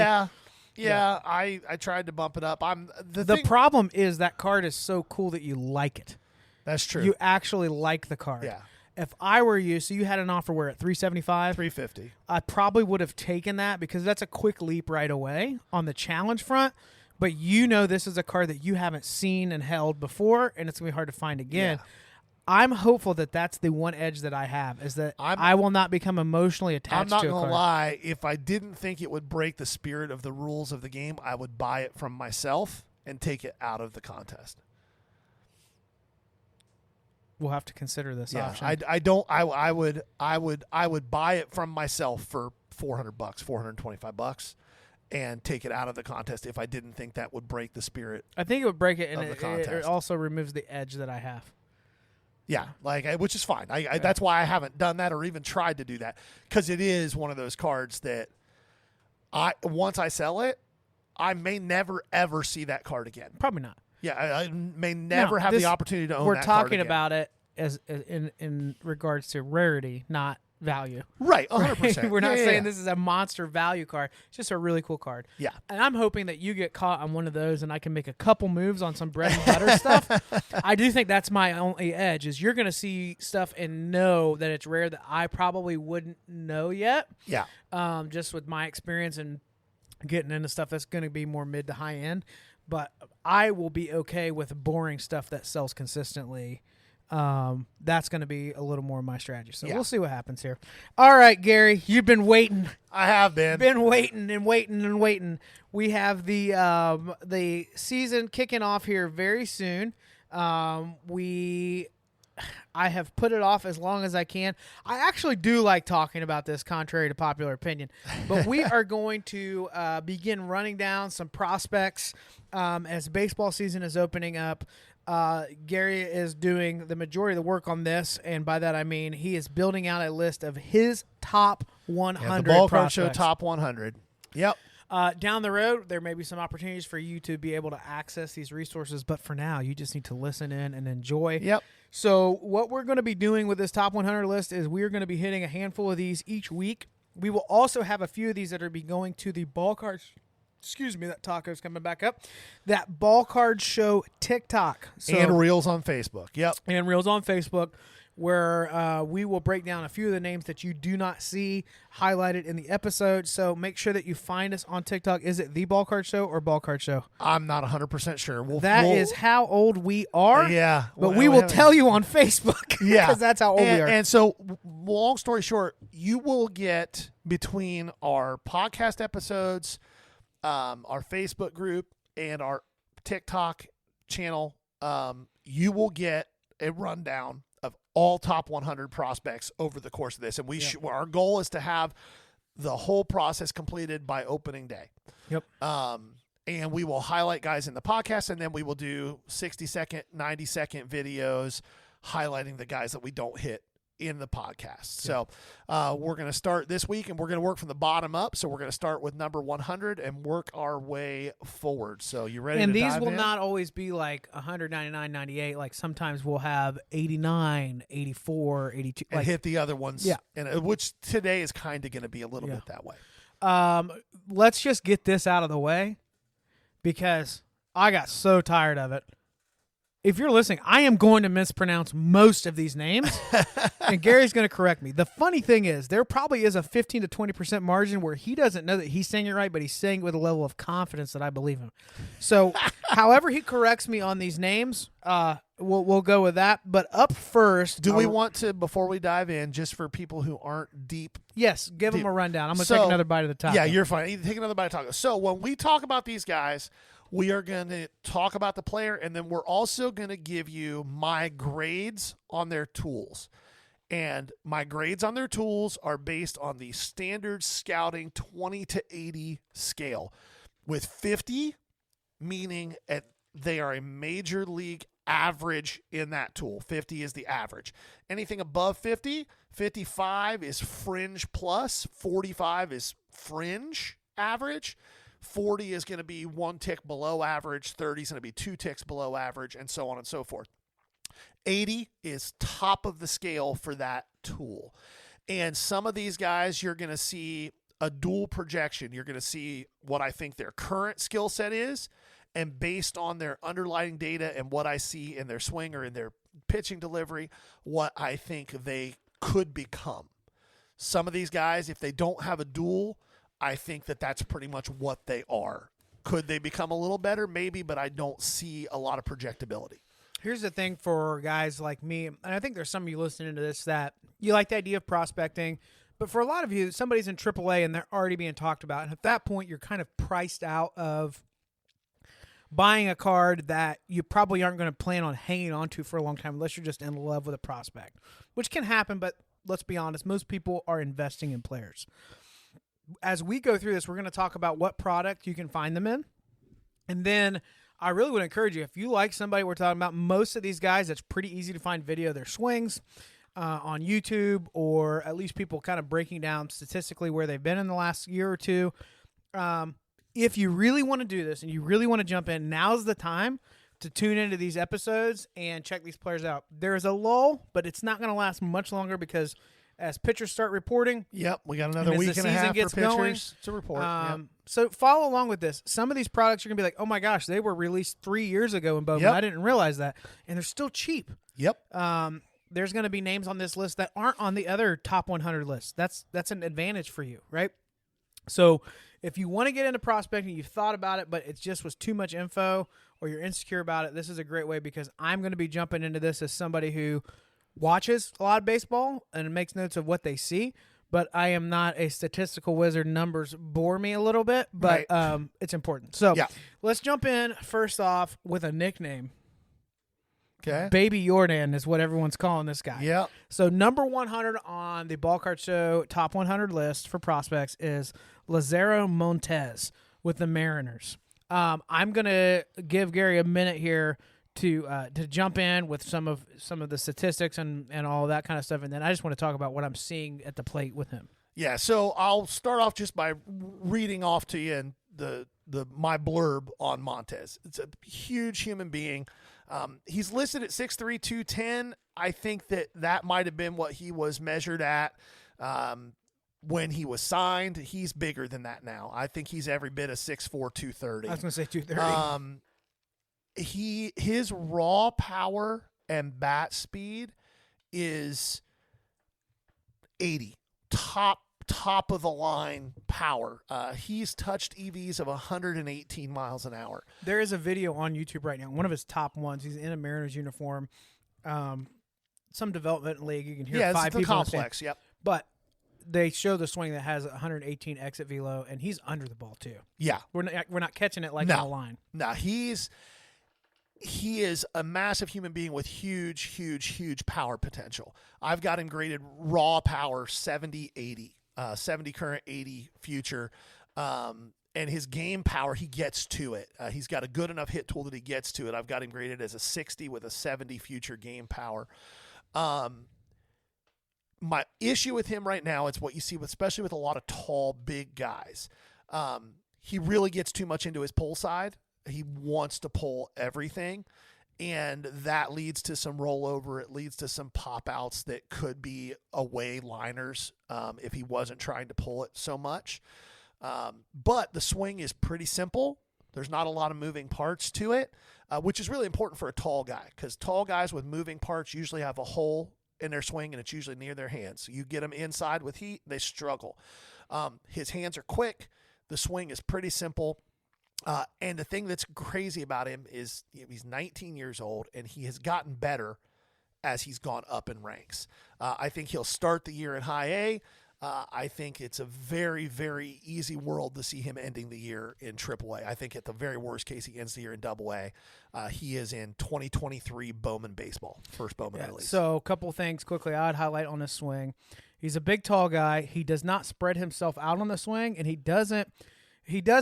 Yeah. I tried to bump it up. The problem is that card is so cool that you like it. That's true. You actually like the card. Yeah. If I were you, so you had an offer where at $375, $350. I probably would have taken that because that's a quick leap right away on the challenge front. But this is a card that you haven't seen and held before, and it's going to be hard to find again. Yeah. I'm hopeful that that's the one edge that I have, is that I will not become emotionally attached to a card. I'm not going to lie. If I didn't think it would break the spirit of the rules of the game, I would buy it from myself and take it out of the contest. We'll have to consider this option. I would buy it from myself for $400, $425. And take it out of the contest if I didn't think that would break the spirit. I think it would break it, and it also removes the edge that I have. Yeah, which is fine. That's why I haven't done that or even tried to do that, because it is one of those cards that once I sell it, I may never ever see that card again. Probably not. Yeah, I may never have the opportunity to own. We're that talking card again. about it as in regards to rarity, not value. Right, 100%. We're not Yeah. saying this is a monster value card. It's just a really cool card. Yeah. And I'm hoping that you get caught on one of those and I can make a couple moves on some bread and butter stuff. I do think that's my only edge is you're going to see stuff and know that it's rare that I probably wouldn't know yet. Yeah. Just with my experience and getting into stuff that's going to be more mid to high end. But I will be okay with boring stuff that sells consistently. That's going to be a little more of my strategy. So we'll see what happens here. All right, Gary, you've been waiting. I have been Waiting and waiting and waiting. We have the season kicking off here very soon. I have put it off as long as I can. I actually do like talking about this, contrary to popular opinion. But we are going to begin running down some prospects as baseball season is opening up. Gary is doing the majority of the work on this, and by that I mean he is building out a list of his top 100 the Ball Card prospects. Show top 100. Yep. Down the road, there may be some opportunities for you to be able to access these resources, but for now, you just need to listen in and enjoy. Yep. So what we're going to be doing with this top 100 list is we're going to be hitting a handful of these each week. We will also have a few of these that are be going to the Ball Cards. Excuse me, that taco's coming back up. That Ball Card Show TikTok. And Reels on Facebook. Yep. And Reels on Facebook, where we will break down a few of the names that you do not see highlighted in the episode. So make sure that you find us on TikTok. Is it The Ball Card Show or Ball Card Show? I'm not 100% sure. That is how old we are. Yeah. But we will tell you on Facebook. Yeah. Because that's how old we are. And so, long story short, you will get between our podcast episodes, our Facebook group, and our TikTok channel, you will get a rundown of all top 100 prospects over the course of this. And our goal is to have the whole process completed by opening day. Yep. And we will highlight guys in the podcast, and then we will do 60-second, 90-second videos highlighting the guys that we don't hit in the podcast. So we're going to start this week, and we're going to work from the bottom up. So we're going to start with number 100 and work our way forward. So you ready and to these dive will in? not always be like 199, 98. Like sometimes we'll have 89, 84, 82. And like, hit the other ones. Yeah. And which today is kind of going to be a little bit that way. Let's just get this out of the way because I got so tired of it. If you're listening, I am going to mispronounce most of these names, and Gary's going to correct me. The funny thing is, there probably is a 15 to 20% margin where he doesn't know that he's saying it right, but he's saying it with a level of confidence that I believe him. So, however he corrects me on these names, we'll go with that. But up first, Do we want to, before we dive in, just for people who aren't deep? Yes, give them a rundown. I'm going to take another bite of the taco. Yeah, you're fine. Take another bite of taco. So when we talk about these guys, we are going to talk about the player, and then we're also going to give you my grades on their tools. And my grades on their tools are based on the standard scouting 20 to 80 scale, with 50 meaning they are a major league average in that tool. 50 is the average. Anything above 50, 55 is fringe plus, 45 is fringe average. 40 is going to be one tick below average, 30 is going to be two ticks below average, and so on and so forth. 80 is top of the scale for that tool. And some of these guys, you're going to see a dual projection. You're going to see what I think their current skill set is, and based on their underlying data and what I see in their swing or in their pitching delivery, what I think they could become. Some of these guys, if they don't have a dual, I think that's pretty much what they are. Could they become a little better? Maybe, but I don't see a lot of projectability. Here's the thing for guys like me, and I think there's some of you listening to this that you like the idea of prospecting, but for a lot of you, somebody's in AAA and they're already being talked about, and at that point, you're kind of priced out of buying a card that you probably aren't going to plan on hanging on to for a long time unless you're just in love with a prospect, which can happen, but let's be honest, most people are investing in players. As we go through this, we're going to talk about what product you can find them in. And then I really would encourage you, if you like somebody we're talking about, most of these guys, it's pretty easy to find video of their swings on YouTube, or at least people kind of breaking down statistically where they've been in the last year or two. If you really want to do this and you really want to jump in, now's the time to tune into these episodes and check these players out. There is a lull, but it's not going to last much longer because as pitchers start reporting. Yep, we got another as week the and a season half gets for pitchers to report. Yep. So follow along with this. Some of these products you're going to be like, oh my gosh, they were released 3 years ago in Bowman. Yep. I didn't realize that. And they're still cheap. Yep. There's going to be names on this list that aren't on the other top 100 lists. That's an advantage for you, right? So if you want to get into prospecting, you've thought about it, but it just was too much info or you're insecure about it, this is a great way because I'm going to be jumping into this as somebody who watches a lot of baseball and makes notes of what they see, but I am not a statistical wizard. Numbers bore me a little bit, but Right. It's important. So Yeah. let's jump in first off with a nickname. Okay. Baby Jordan is what everyone's calling this guy. Yep. So number 100 on the Ball Card Show top 100 list for prospects is Lazaro Montes with the Mariners. I'm gonna give Gary a minute here to jump in with some of the statistics and all that kind of stuff, and then I just want to talk about what I'm seeing at the plate with him. Yeah, so I'll start off just by reading off to you and my blurb on Montez. It's a huge human being. He's listed at 6'3", 210. I think that might have been what he was measured at when he was signed. He's bigger than that now. I think he's every bit of 6'4", 230. I was going to say 230. His raw power and bat speed is 80. Top of the line power. He's touched EVs of 118 miles an hour. There is a video on YouTube right now. One of his top ones. He's in a Mariners uniform. Some development league. You can hear Yeah, 5 it's the people. complex. Yep. But they show the swing that has 118 exit velo, and he's under the ball too. Yeah. We're not catching it like No. on the line. No, he is a massive human being with huge power potential. I've got him graded raw power 70-80. 70 current, 80 future. And his game power, he gets to it. He's got a good enough hit tool that he gets to it. I've got him graded as a 60 with a 70 future game power. My issue with him right now is what you see, especially with a lot of tall, big guys. He really gets too much into his pull side. He wants to pull everything, and that leads to some rollover. It leads to some pop outs that could be away liners if he wasn't trying to pull it so much. But the swing is pretty simple. There's not a lot of moving parts to it, which is really important for a tall guy because tall guys with moving parts usually have a hole in their swing, and it's usually near their hands. So you get them inside with heat, they struggle. His hands are quick. The swing is pretty simple. And the thing that's crazy about him is he's 19 years old, and he has gotten better as he's gone up in ranks. I think he'll start the year in high A. I think it's a very, very easy world to see him ending the year in AAA. I think at the very worst case, he ends the year in AA. He is in 2023 Bowman baseball, first Bowman release. So a couple things quickly I'd highlight on his swing. He's a big, tall guy. He does not spread himself out on the swing, and he does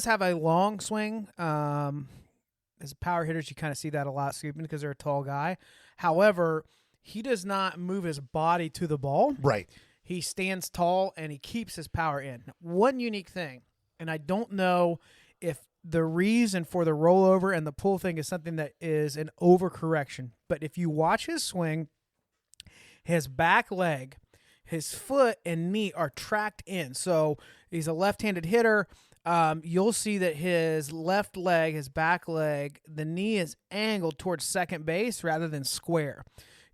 have a long swing. As power hitters, you kind of see that a lot scooping because they're a tall guy. However, he does not move his body to the ball. Right. He stands tall, and he keeps his power in. One unique thing, and I don't know if the reason for the rollover and the pull thing is something that is an overcorrection, but if you watch his swing, his back leg, his foot, and knee are tracked in. So he's a left-handed hitter. You'll see that his left leg, his back leg, the knee is angled towards second base rather than square.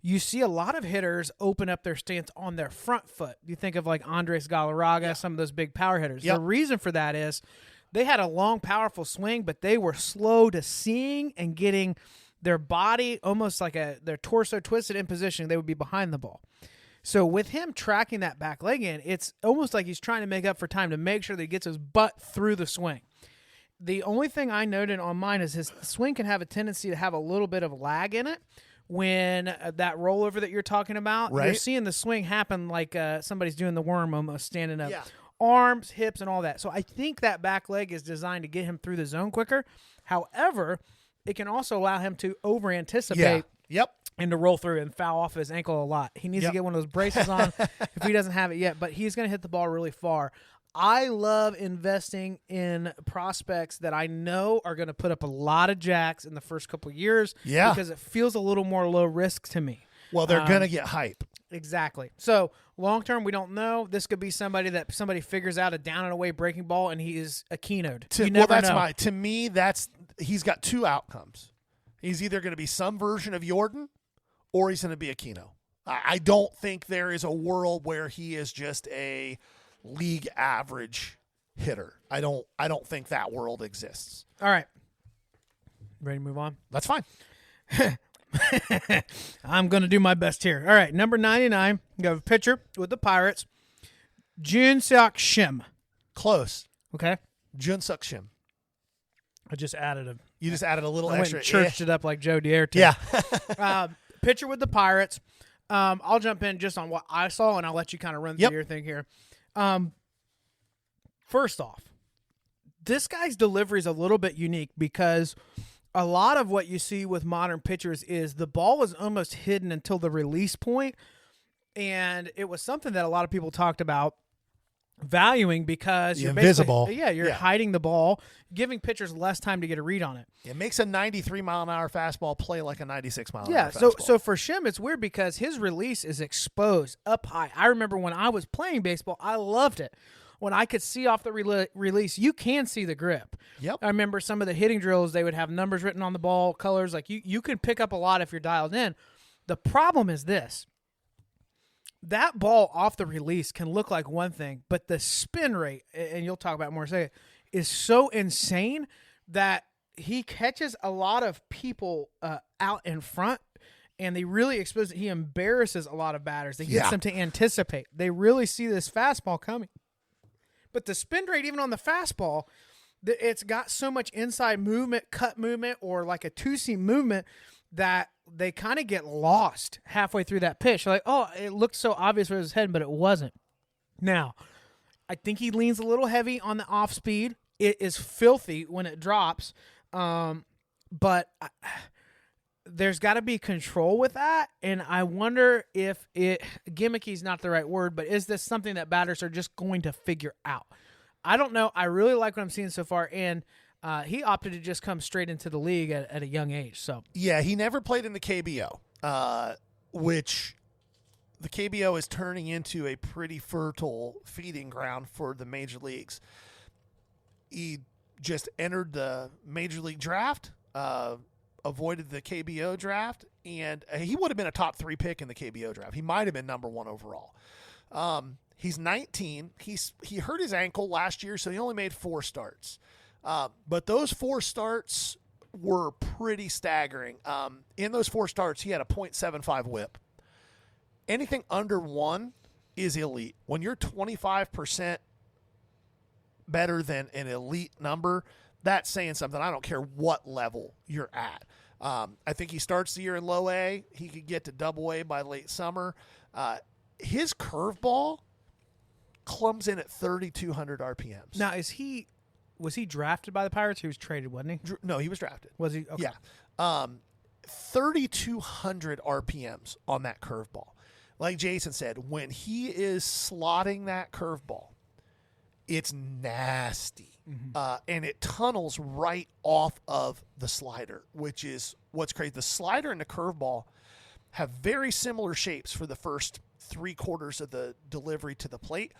You see a lot of hitters open up their stance on their front foot. You think of like Andres Galarraga, some of those big power hitters. Yep. The reason for that is they had a long, powerful swing, but they were slow to seeing and getting their body almost like their torso twisted in position. They would be behind the ball. So with him tracking that back leg in, it's almost like he's trying to make up for time to make sure that he gets his butt through the swing. The only thing I noted on mine is his swing can have a tendency to have a little bit of lag in it. When that rollover that you're talking about, right. You're seeing the swing happen like somebody's doing the worm almost standing up. Yeah. Arms, hips, and all that. So I think that back leg is designed to get him through the zone quicker. However, it can also allow him to over-anticipate and to roll through and foul off his ankle a lot. He needs to get one of those braces on if he doesn't have it yet, but he's going to hit the ball really far. I love investing in prospects that I know are going to put up a lot of jacks in the first couple of years because it feels a little more low risk to me. Well, they're going to get hype. Exactly. So Long term, we don't know. This could be somebody that somebody figures out a down and away breaking ball, and he is a keynote. You never know. To me, he's got two outcomes. He's either going to be some version of Jordan, or he's going to be a Keno. I don't think there is a world where he is just a league average hitter. I don't think that world exists. All right. Ready to move on? That's fine. I'm going to do my best here. All right, number 99, you have a pitcher with the Pirates, Jun-Seok Shim. Close. Okay. Jun-Seok Shim. I just added a. You just added a little I extra. Went and churched it up like Joe Dierte. Yeah. Pitcher with the Pirates. I'll jump in just on what I saw, and I'll let you kind of run through your thing here. First off, this guy's delivery is a little bit unique because a lot of what you see with modern pitchers is the ball is almost hidden until the release point, and it was something that a lot of people talked about valuing because you're invisible. You're hiding the ball, giving pitchers less time to get a read on it. It makes a 93-mile-an-hour fastball play like a 96-mile-an-hour fastball. Yeah, so for Shim, it's weird because his release is exposed up high. I remember when I was playing baseball, I loved it. When I could see off the release, you can see the grip. Yep. I remember some of the hitting drills, they would have numbers written on the ball, colors. Like you can pick up a lot if you're dialed in. The problem is this. That ball off the release can look like one thing, but the spin rate, and you'll talk about it more in a second, is so insane that he catches a lot of people out in front, and they really expose it. He embarrasses a lot of batters. He gets them to anticipate. They really see this fastball coming. But the spin rate, even on the fastball, it's got so much inside movement, cut movement, or like a two-seam movement that they kind of get lost halfway through that pitch. Like, oh, it looked so obvious where it was heading, but it wasn't. Now, I think he leans a little heavy on the off speed. It is filthy when it drops, but there's got to be control with that, and I wonder if gimmicky is not the right word, but is this something that batters are just going to figure out? I don't know. I really like what I'm seeing so far, and he opted to just come straight into the league at a young age. So yeah, he never played in the KBO, which the KBO is turning into a pretty fertile feeding ground for the major leagues. He just entered the major league draft, avoided the KBO draft, and he would have been a top 3 pick in the KBO draft. He might have been number 1 overall. He's 19. He hurt his ankle last year, so he only made 4 starts. But those 4 starts were pretty staggering. In those 4 starts, he had a .75 whip. Anything under 1 is elite. When you're 25% better than an elite number, that's saying something. I don't care what level you're at. I think he starts the year in low A. He could get to double A by late summer. His curveball comes in at 3,200 RPMs. now was he drafted by the Pirates? He was traded, wasn't he? No, he was drafted. Was he? Okay. Yeah. 3,200 RPMs on that curveball. Like Jason said, when he is slotting that curveball, it's nasty. Mm-hmm. And it tunnels right off of the slider, which is what's crazy. The slider and the curveball have very similar shapes for the first 3/4 of the delivery to the plate,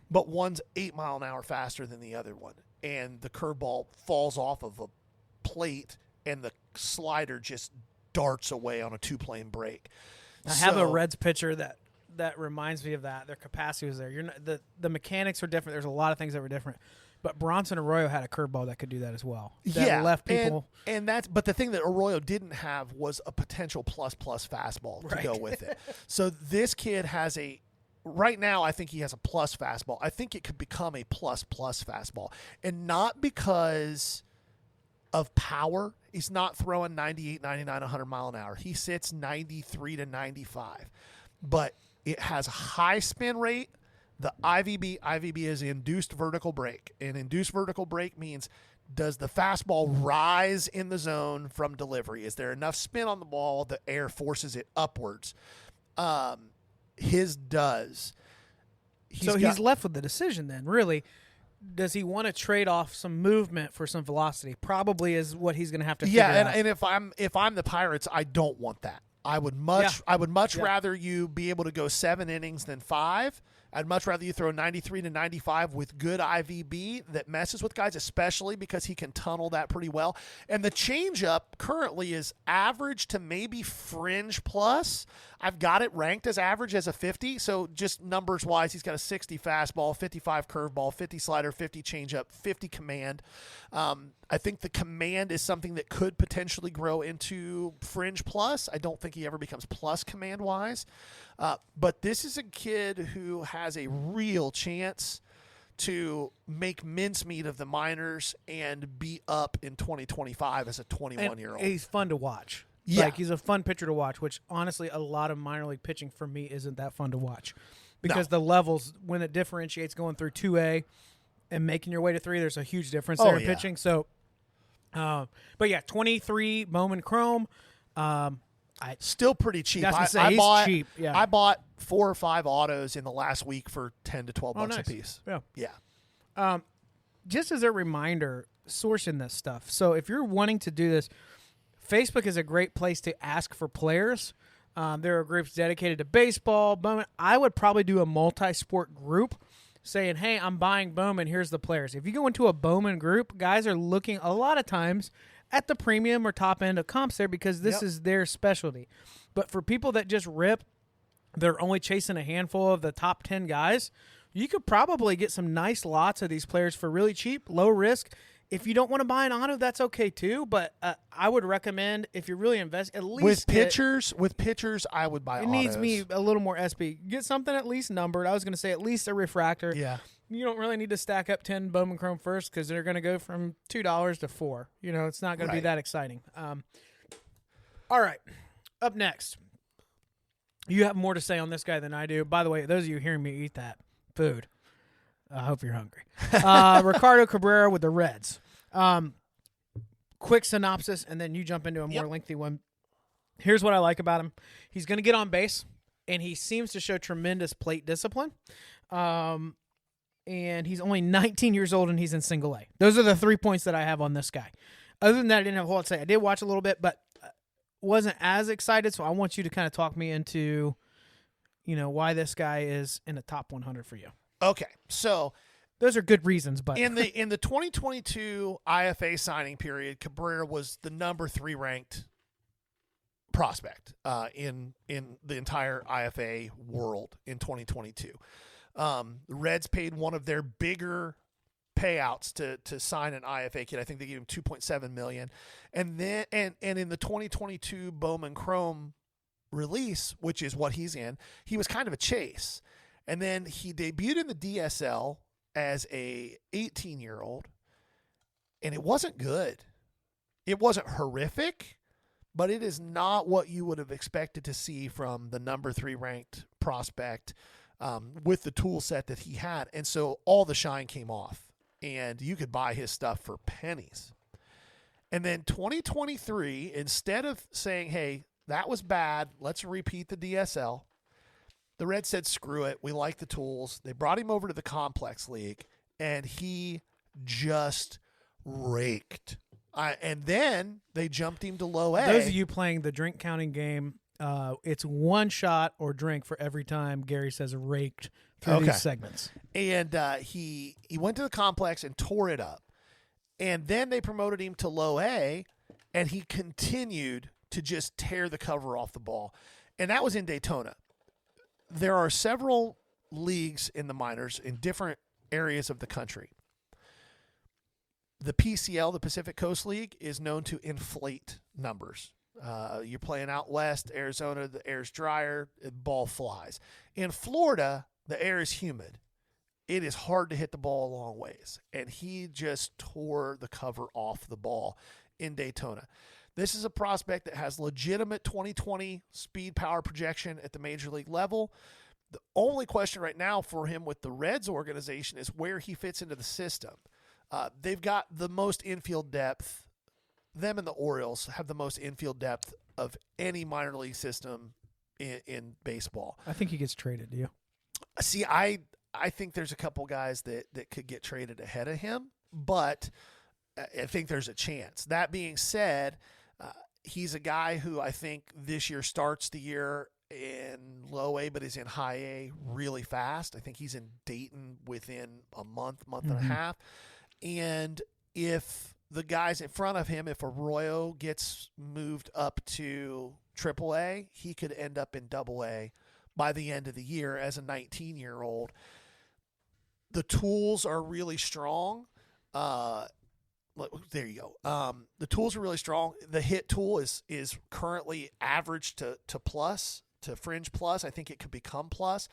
but one's 8 mile an hour faster than the other one. And the curveball falls off of a plate, and the slider just darts away on a 2-plane break. I have a Reds pitcher that reminds me of that. Their capacity was there. You're not, the mechanics are different. There's a lot of things that were different. But Bronson Arroyo had a curveball that could do that as well. That left people. But the thing that Arroyo didn't have was a potential plus fastball to go with it. So this kid has right now I think he has a plus fastball. I think it could become a plus fastball. And not because of power. He's not throwing 98, 99, 100 mile an hour. He sits 93 to 95. But it has a high spin rate. The IVB is induced vertical break. And induced vertical break means, does the fastball rise in the zone from delivery? Is there enough spin on the ball the air forces it upwards? His does. He's left with the decision then, really. Does he want to trade off some movement for some velocity? Probably is what he's going to have to figure out. And if I'm the Pirates, I don't want that. I would much Yeah. rather you be able to go 7 innings than 5. I'd much rather you throw 93 to 95 with good IVB that messes with guys, especially because he can tunnel that pretty well. And the changeup currently is average to maybe fringe plus. I've got it ranked as average as a 50. So just numbers wise, he's got a 60 fastball, 55 curveball, 50 slider, 50 changeup, 50 command. I think the command is something that could potentially grow into fringe plus. I don't think he ever becomes plus command wise. But this is a kid who has a real chance to make mincemeat of the minors and be up in 2025 as a 21-year-old. He's fun to watch. Yeah. Like, he's a fun pitcher to watch, which honestly, a lot of minor league pitching for me isn't that fun to watch because the levels, when it differentiates going through 2A and making your way to 3, there's a huge difference there in pitching. So, but yeah, 23 Bowman Chrome. Still pretty cheap. Cheap. Yeah. I bought 4 or 5 autos in the last week for 10 to 12 bucks nice. a piece. Yeah. Just as a reminder, sourcing this stuff. So if you're wanting to do this, Facebook is a great place to ask for players. There are groups dedicated to baseball, Bowman. I would probably do a multi-sport group saying, hey, I'm buying Bowman. Here's the players. If you go into a Bowman group, guys are looking a lot of times at the premium or top end of comps there because this is their specialty. But for people that just rip, they're only chasing a handful of the top 10 guys, you could probably get some nice lots of these players for really cheap, low risk. If you don't want to buy an auto, that's okay too. But I would recommend if you really invest, at least with pitchers, I would buy. It needs me a little more SP. Get something at least numbered. I was going to say at least a refractor. Yeah. You don't really need to stack up 10 Bowman Chrome first because they're going to go from $2 to $4. You know, it's not going to be that exciting. All right, up next. You have more to say on this guy than I do. By the way, those of you hearing me eat that food, I hope you're hungry. Ricardo Cabrera with the Reds. Quick synopsis, and then you jump into a more lengthy one. Here's what I like about him. He's going to get on base, and he seems to show tremendous plate discipline. And he's only 19 years old, and he's in single A. Those are the 3 points that I have on this guy. Other than that, I didn't have a whole lot to say. I did watch a little bit, but wasn't as excited, so I want you to kind of talk me into, why this guy is in the top 100 for you. Okay, so those are good reasons, but in the 2022 IFA signing period, Cabrera was the number 3 ranked prospect in the entire IFA world in 2022. The Reds paid one of their bigger payouts to sign an IFA kid. I think they gave him $2.7 million, and then and in the 2022 Bowman Chrome release, which is what he's in, he was kind of a chase, and then he debuted in the DSL as a 18-year-old, and it wasn't good. It wasn't horrific, but it is not what you would have expected to see from the number 3 ranked prospect with the tool set that he had. And so all the shine came off, and you could buy his stuff for pennies. And then 2023, instead of saying, hey, that was bad, let's repeat the DSL, the Reds said, screw it, we like the tools. They brought him over to the Complex League, and he just raked. And then they jumped him to low A. Those of you playing the drink counting game, it's one shot or drink for every time Gary says raked through these segments. And he went to the Complex and tore it up. And then they promoted him to low A, and he continued to just tear the cover off the ball. And that was in Daytona. There are several leagues in the minors in different areas of the country. The PCL, the Pacific Coast League, is known to inflate numbers. You're playing out west, Arizona, the air's drier, the ball flies. In Florida, the air is humid. It is hard to hit the ball a long ways. And he just tore the cover off the ball in Daytona. This is a prospect that has legitimate 2020 speed power projection at the major league level. The only question right now for him with the Reds organization is where he fits into the system. They've got the most infield depth. Them and the Orioles have the most infield depth of any minor league system in baseball. I think he gets traded, do you? See, I think there's a couple guys that could get traded ahead of him, but I think there's a chance. That being said, He's a guy who I think this year starts the year in low A, but is in high A really fast. I think he's in Dayton within a month and a half. And if the guys in front of him, if Arroyo gets moved up to AAA, he could end up in AA by the end of the year as a 19-year-old. The tools are really strong. There you go. The tools are really strong. The hit tool is currently average to plus, to fringe plus. I think it could become plus.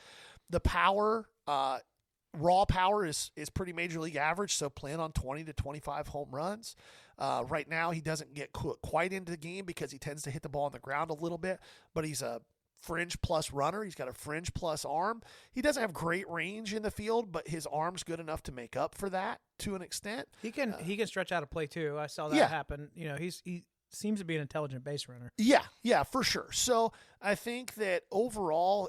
The power, raw power is pretty major league average, so plan on 20 to 25 home runs. Right now, he doesn't get quite into the game because he tends to hit the ball on the ground a little bit, but he's a fringe plus runner. He's got a fringe plus arm. He doesn't have great range in the field, but his arm's good enough to make up for that to an extent. He can stretch out a play too. I saw that happen. He seems to be an intelligent base runner. Yeah, for sure. So I think that overall,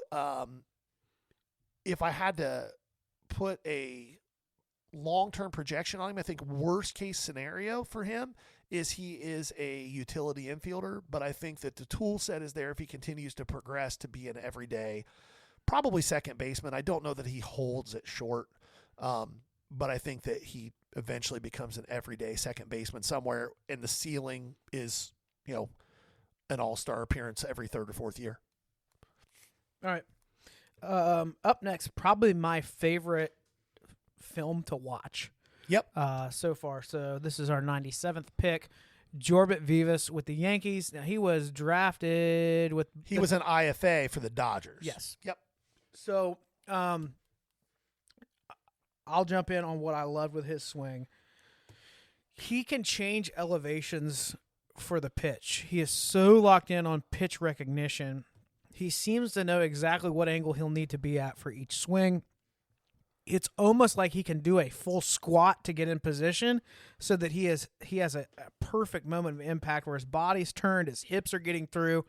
if I had to put a long-term projection on him, I think worst case scenario for him is he is a utility infielder, but I think that the tool set is there if he continues to progress to be an everyday, probably second baseman. I don't know that he holds it short, but I think that he eventually becomes an everyday second baseman somewhere, and the ceiling is, an all-star appearance every third or fourth year. All right. Up next, probably my favorite film to watch. Yep. So far. So this is our 97th pick, Jorbit Vivas with the Yankees. Now he was drafted with. He was an IFA for the Dodgers. Yes. Yep. So, I'll jump in on what I love with his swing. He can change elevations for the pitch. He is so locked in on pitch recognition. He seems to know exactly what angle he'll need to be at for each swing. It's almost like he can do a full squat to get in position so that he has a perfect moment of impact where his body's turned, his hips are getting through.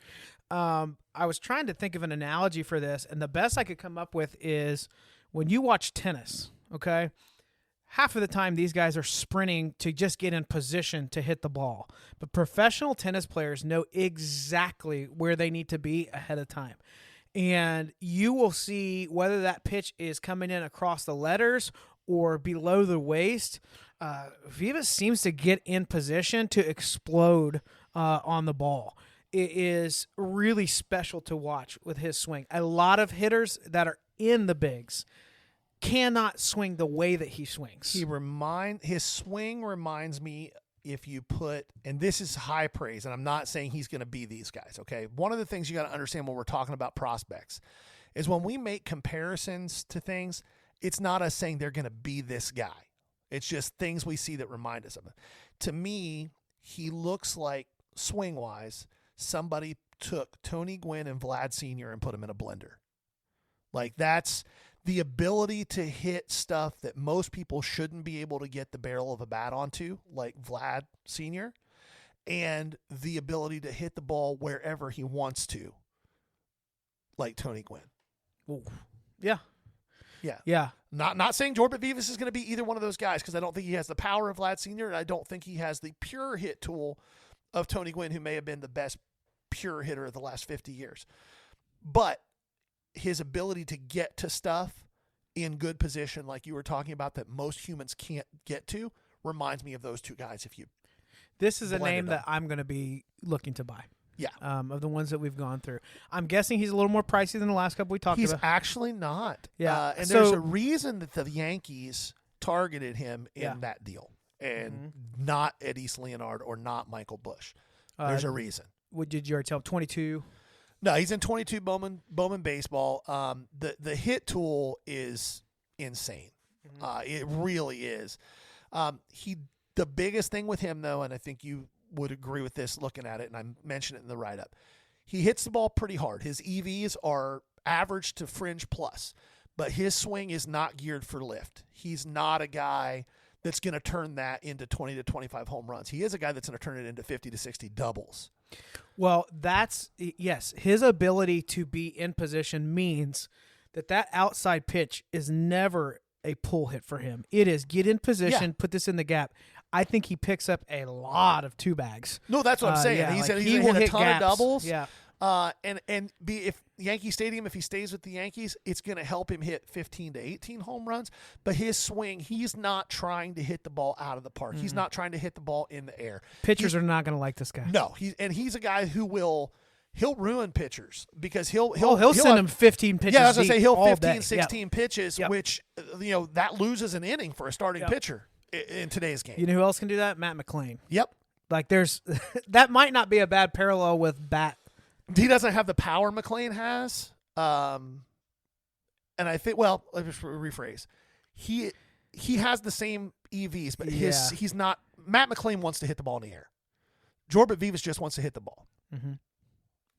I was trying to think of an analogy for this, and the best I could come up with is when you watch tennis, okay? Half of the time these guys are sprinting to just get in position to hit the ball. But professional tennis players know exactly where they need to be ahead of time. And you will see whether that pitch is coming in across the letters or below the waist. Vivas seems to get in position to explode on the ball. It is really special to watch with his swing. A lot of hitters that are in the bigs cannot swing the way that he swings. His swing reminds me, if you put, and this is high praise, and I'm not saying he's going to be these guys, okay? One of the things you got to understand when we're talking about prospects is when we make comparisons to things, it's not us saying they're going to be this guy. It's just things we see that remind us of it. To me, he looks like, swing-wise, somebody took Tony Gwynn and Vlad Sr. and put them in a blender. Like, that's the ability to hit stuff that most people shouldn't be able to get the barrel of a bat onto, like Vlad Sr., and the ability to hit the ball wherever he wants to, like Tony Gwynn. Ooh. Yeah. Yeah. Yeah. Not saying Jorbit Vivas is going to be either one of those guys, because I don't think he has the power of Vlad Sr., and I don't think he has the pure hit tool of Tony Gwynn, who may have been the best pure hitter of the last 50 years. But his ability to get to stuff in good position, like you were talking about, that most humans can't get to, reminds me of those two guys. This is a name that I'm going to be looking to buy. Yeah. Of the ones that we've gone through. I'm guessing he's a little more pricey than the last couple we talked about. He's actually not. Yeah. And there's a reason that the Yankees targeted him in that deal, and not Eddys Leonard or not Michael Busch. There's a reason. What did you already tell him? 22? No, he's in 22 Bowman baseball. The hit tool is insane. It really is. The biggest thing with him, though, and I think you would agree with this looking at it, and I mentioned it in the write-up, he hits the ball pretty hard. His EVs are average to fringe plus, but his swing is not geared for lift. He's not a guy that's going to turn that into 20 to 25 home runs. He is a guy that's going to turn it into 50 to 60 doubles. Well, yes, his ability to be in position means that outside pitch is never a pull hit for him. It is get in position, put this in the gap. I think he picks up a lot of 2 bags. No, that's what I'm saying. Yeah, he's like, going he to will hit a hit ton gaps. of doubles. Yeah. If Yankee Stadium, if he stays with the Yankees, it's going to help him hit 15 to 18 home runs. But his swing, he's not trying to hit the ball out of the park. He's not trying to hit the ball in the air. Pitchers are not going to like this guy. No, he's a guy who he'll ruin pitchers because he'll send him 15 pitches. Yeah, I was going to say he'll all 15, day. 16 pitches, which that loses an inning for a starting pitcher in today's game. You know who else can do that? Matt McClain. Yep. Like there's that might not be a bad parallel with bat. He doesn't have the power McClain has. And I think, well, let me rephrase. He has the same EVs, but he's not. Matt McClain wants to hit the ball in the air. Jorbert Vivas just wants to hit the ball. Mm-hmm.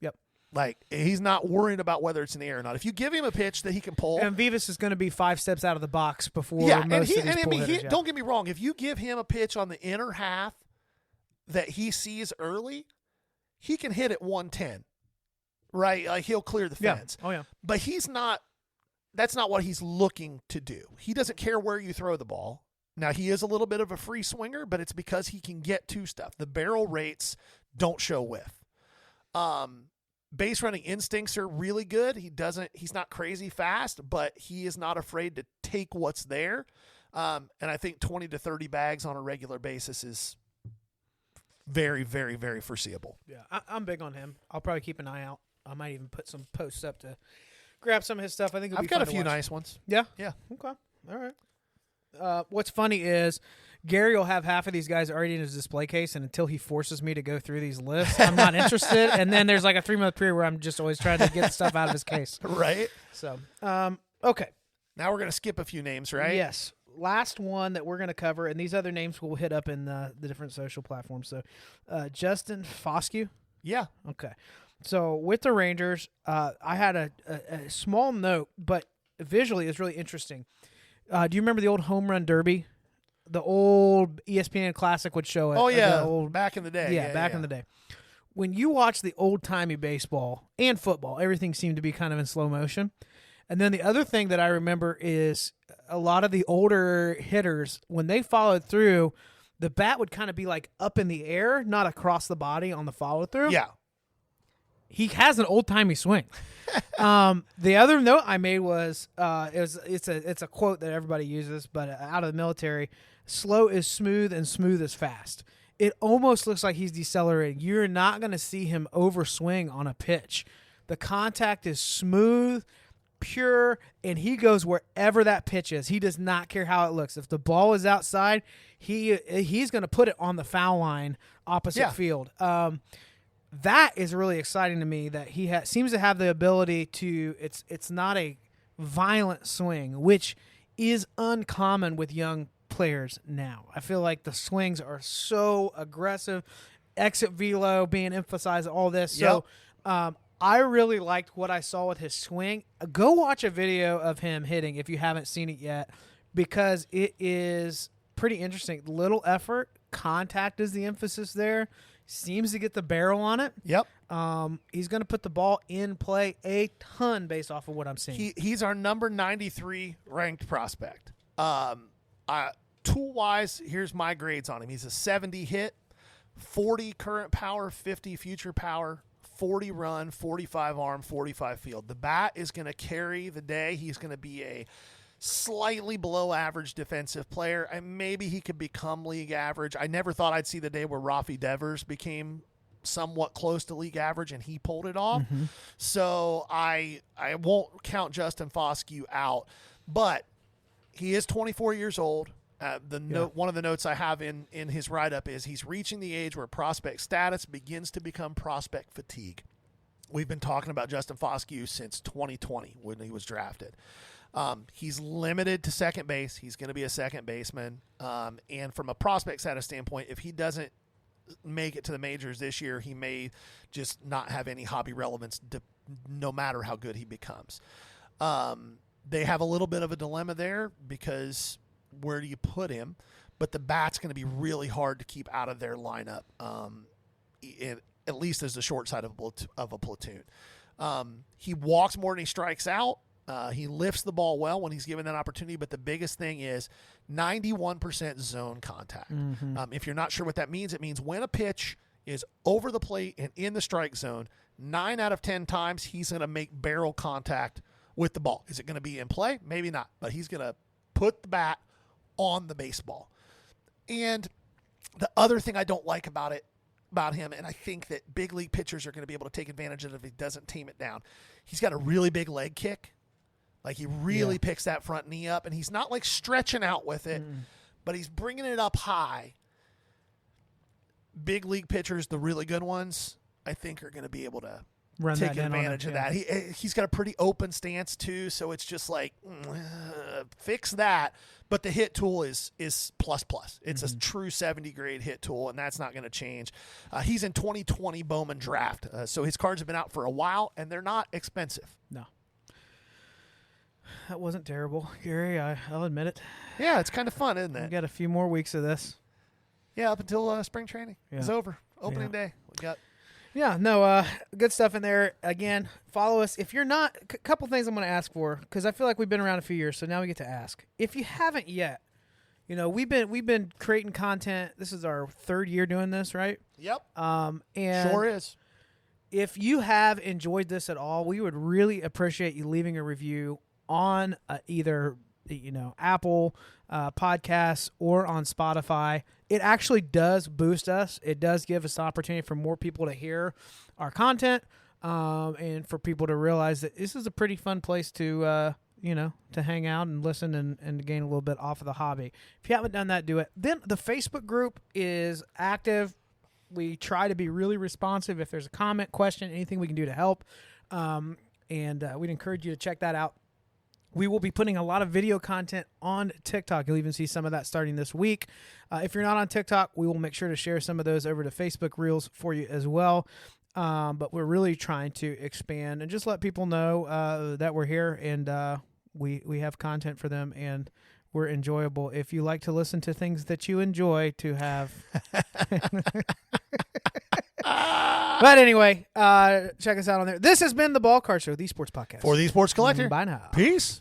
Yep. Like, he's not worried about whether it's in the air or not. If you give him a pitch that he can pull. And Vivas is going to be 5 steps out of the box before most of these pull hitters, don't get me wrong. If you give him a pitch on the inner half that he sees early, he can hit it 110. Right? Like, he'll clear the fence. Oh, yeah. But that's not what he's looking to do. He doesn't care where you throw the ball. Now, he is a little bit of a free swinger, but it's because he can get to stuff. The barrel rates don't show whiff. Base running instincts are really good. He's not crazy fast, but he is not afraid to take what's there. And I think 20 to 30 bags on a regular basis is very, very, very foreseeable. Yeah, I'm big on him. I'll probably keep an eye out. I might even put some posts up to grab some of his stuff. I think I've got a few nice ones. Yeah? Yeah. Okay. All right. What's funny is Gary will have half of these guys already in his display case, and until he forces me to go through these lists, I'm not interested. And then there's like a 3-month period where I'm just always trying to get stuff out of his case. Right. So, okay. Now we're going to skip a few names, right? Yes. Last one that we're going to cover, and these other names we'll hit up in the different social platforms. So, Justin Foscue. Yeah. Okay. So with the Rangers, I had a small note, but visually it's really interesting. Do you remember the old home run derby? The old ESPN Classic would show it. Oh, yeah. Old, back in the day. Yeah, back in the day. When you watch the old-timey baseball and football, everything seemed to be kind of in slow motion. And then the other thing that I remember is a lot of the older hitters, when they followed through, the bat would kind of be like up in the air, not across the body on the follow-through. Yeah. He has an old-timey swing. The other note I made was it's a quote that everybody uses, but out of the military, slow is smooth and smooth is fast. It almost looks like he's decelerating. You're not going to see him overswing on a pitch. The contact is smooth, pure, and he goes wherever that pitch is. He does not care how it looks. If the ball is outside, he's going to put it on the foul line opposite field. That is really exciting to me that he seems to have the ability to it's not a violent swing, which is uncommon with young players now. I feel like the swings are so aggressive, exit velo being emphasized, all this. So I really liked what I saw with his swing. Go watch a video of him hitting if you haven't seen it yet, because it is pretty interesting. Little effort, contact is the emphasis there. Seems to get the barrel on it. Yep. He's going to put the ball in play a ton based off of what I'm seeing. He's our number 93 ranked prospect. Tool-wise, here's my grades on him. He's a 70 hit, 40 current power, 50 future power, 40 run, 45 arm, 45 field. The bat is going to carry the day. He's going to be a slightly below average defensive player, and maybe he could become league average. I never thought I'd see the day where Rafi Devers became somewhat close to league average and he pulled it off. Mm-hmm. So I won't count Justin Foscue out, but he is 24 years old. One of the notes I have in his write-up is he's reaching the age where prospect status begins to become prospect fatigue. We've been talking about Justin Foscue since 2020 when he was drafted. He's limited to second base. He's going to be a second baseman. And from a prospect status standpoint, if he doesn't make it to the majors this year, he may just not have any hobby relevance no matter how good he becomes. They have a little bit of a dilemma there because where do you put him? But the bat's going to be really hard to keep out of their lineup, at least as the short side of a platoon. He walks more than he strikes out. He lifts the ball well when he's given that opportunity, but the biggest thing is 91% zone contact. If you're not sure what that means, it means when a pitch is over the plate and in the strike zone, 9 out of 10 times he's going to make barrel contact with the ball. Is it going to be in play? Maybe not, but he's going to put the bat on the baseball. And the other thing I don't like about him, and I think that big league pitchers are going to be able to take advantage of it if he doesn't tame it down, he's got a really big leg kick. Like, he really picks that front knee up, and he's not like stretching out with it, but he's bringing it up high. Big league pitchers, the really good ones, I think are going to be able to take advantage of that. He's got a pretty open stance too, so it's just like fix that. But the hit tool is plus. It's a true 70 grade hit tool, and that's not going to change. He's in 2020 Bowman draft, so his cards have been out for a while, and they're not expensive. No. That wasn't terrible, Gary. I'll admit it. Yeah, it's kind of fun, isn't it? We got a few more weeks of this. Yeah, up until spring training. It's over. Opening day. We got. Yeah, no, good stuff in there. Again, follow us. If you're not, a couple things I'm going to ask for, because I feel like we've been around a few years, so now we get to ask. If you haven't yet, we've been creating content. This is our 3rd year doing this, right? Yep. And sure is. If you have enjoyed this at all, we would really appreciate you leaving a review on either Apple Podcasts or on Spotify. It actually does boost us. It does give us the opportunity for more people to hear our content, and for people to realize that this is a pretty fun place to hang out and listen and gain a little bit off of the hobby. If you haven't done that, do it. Then the Facebook group is active. We try to be really responsive. If there's a comment, question, anything we can do to help, and we'd encourage you to check that out. We will be putting a lot of video content on TikTok. You'll even see some of that starting this week. If you're not on TikTok, we will make sure to share some of those over to Facebook Reels for you as well. But we're really trying to expand and just let people know that we're here, and we have content for them, and we're enjoyable. If you like to listen to things that you enjoy to have. But anyway, check us out on there. This has been the Ball Card Show, the Sports Podcast. For the Sports Collector. Bye now. Peace.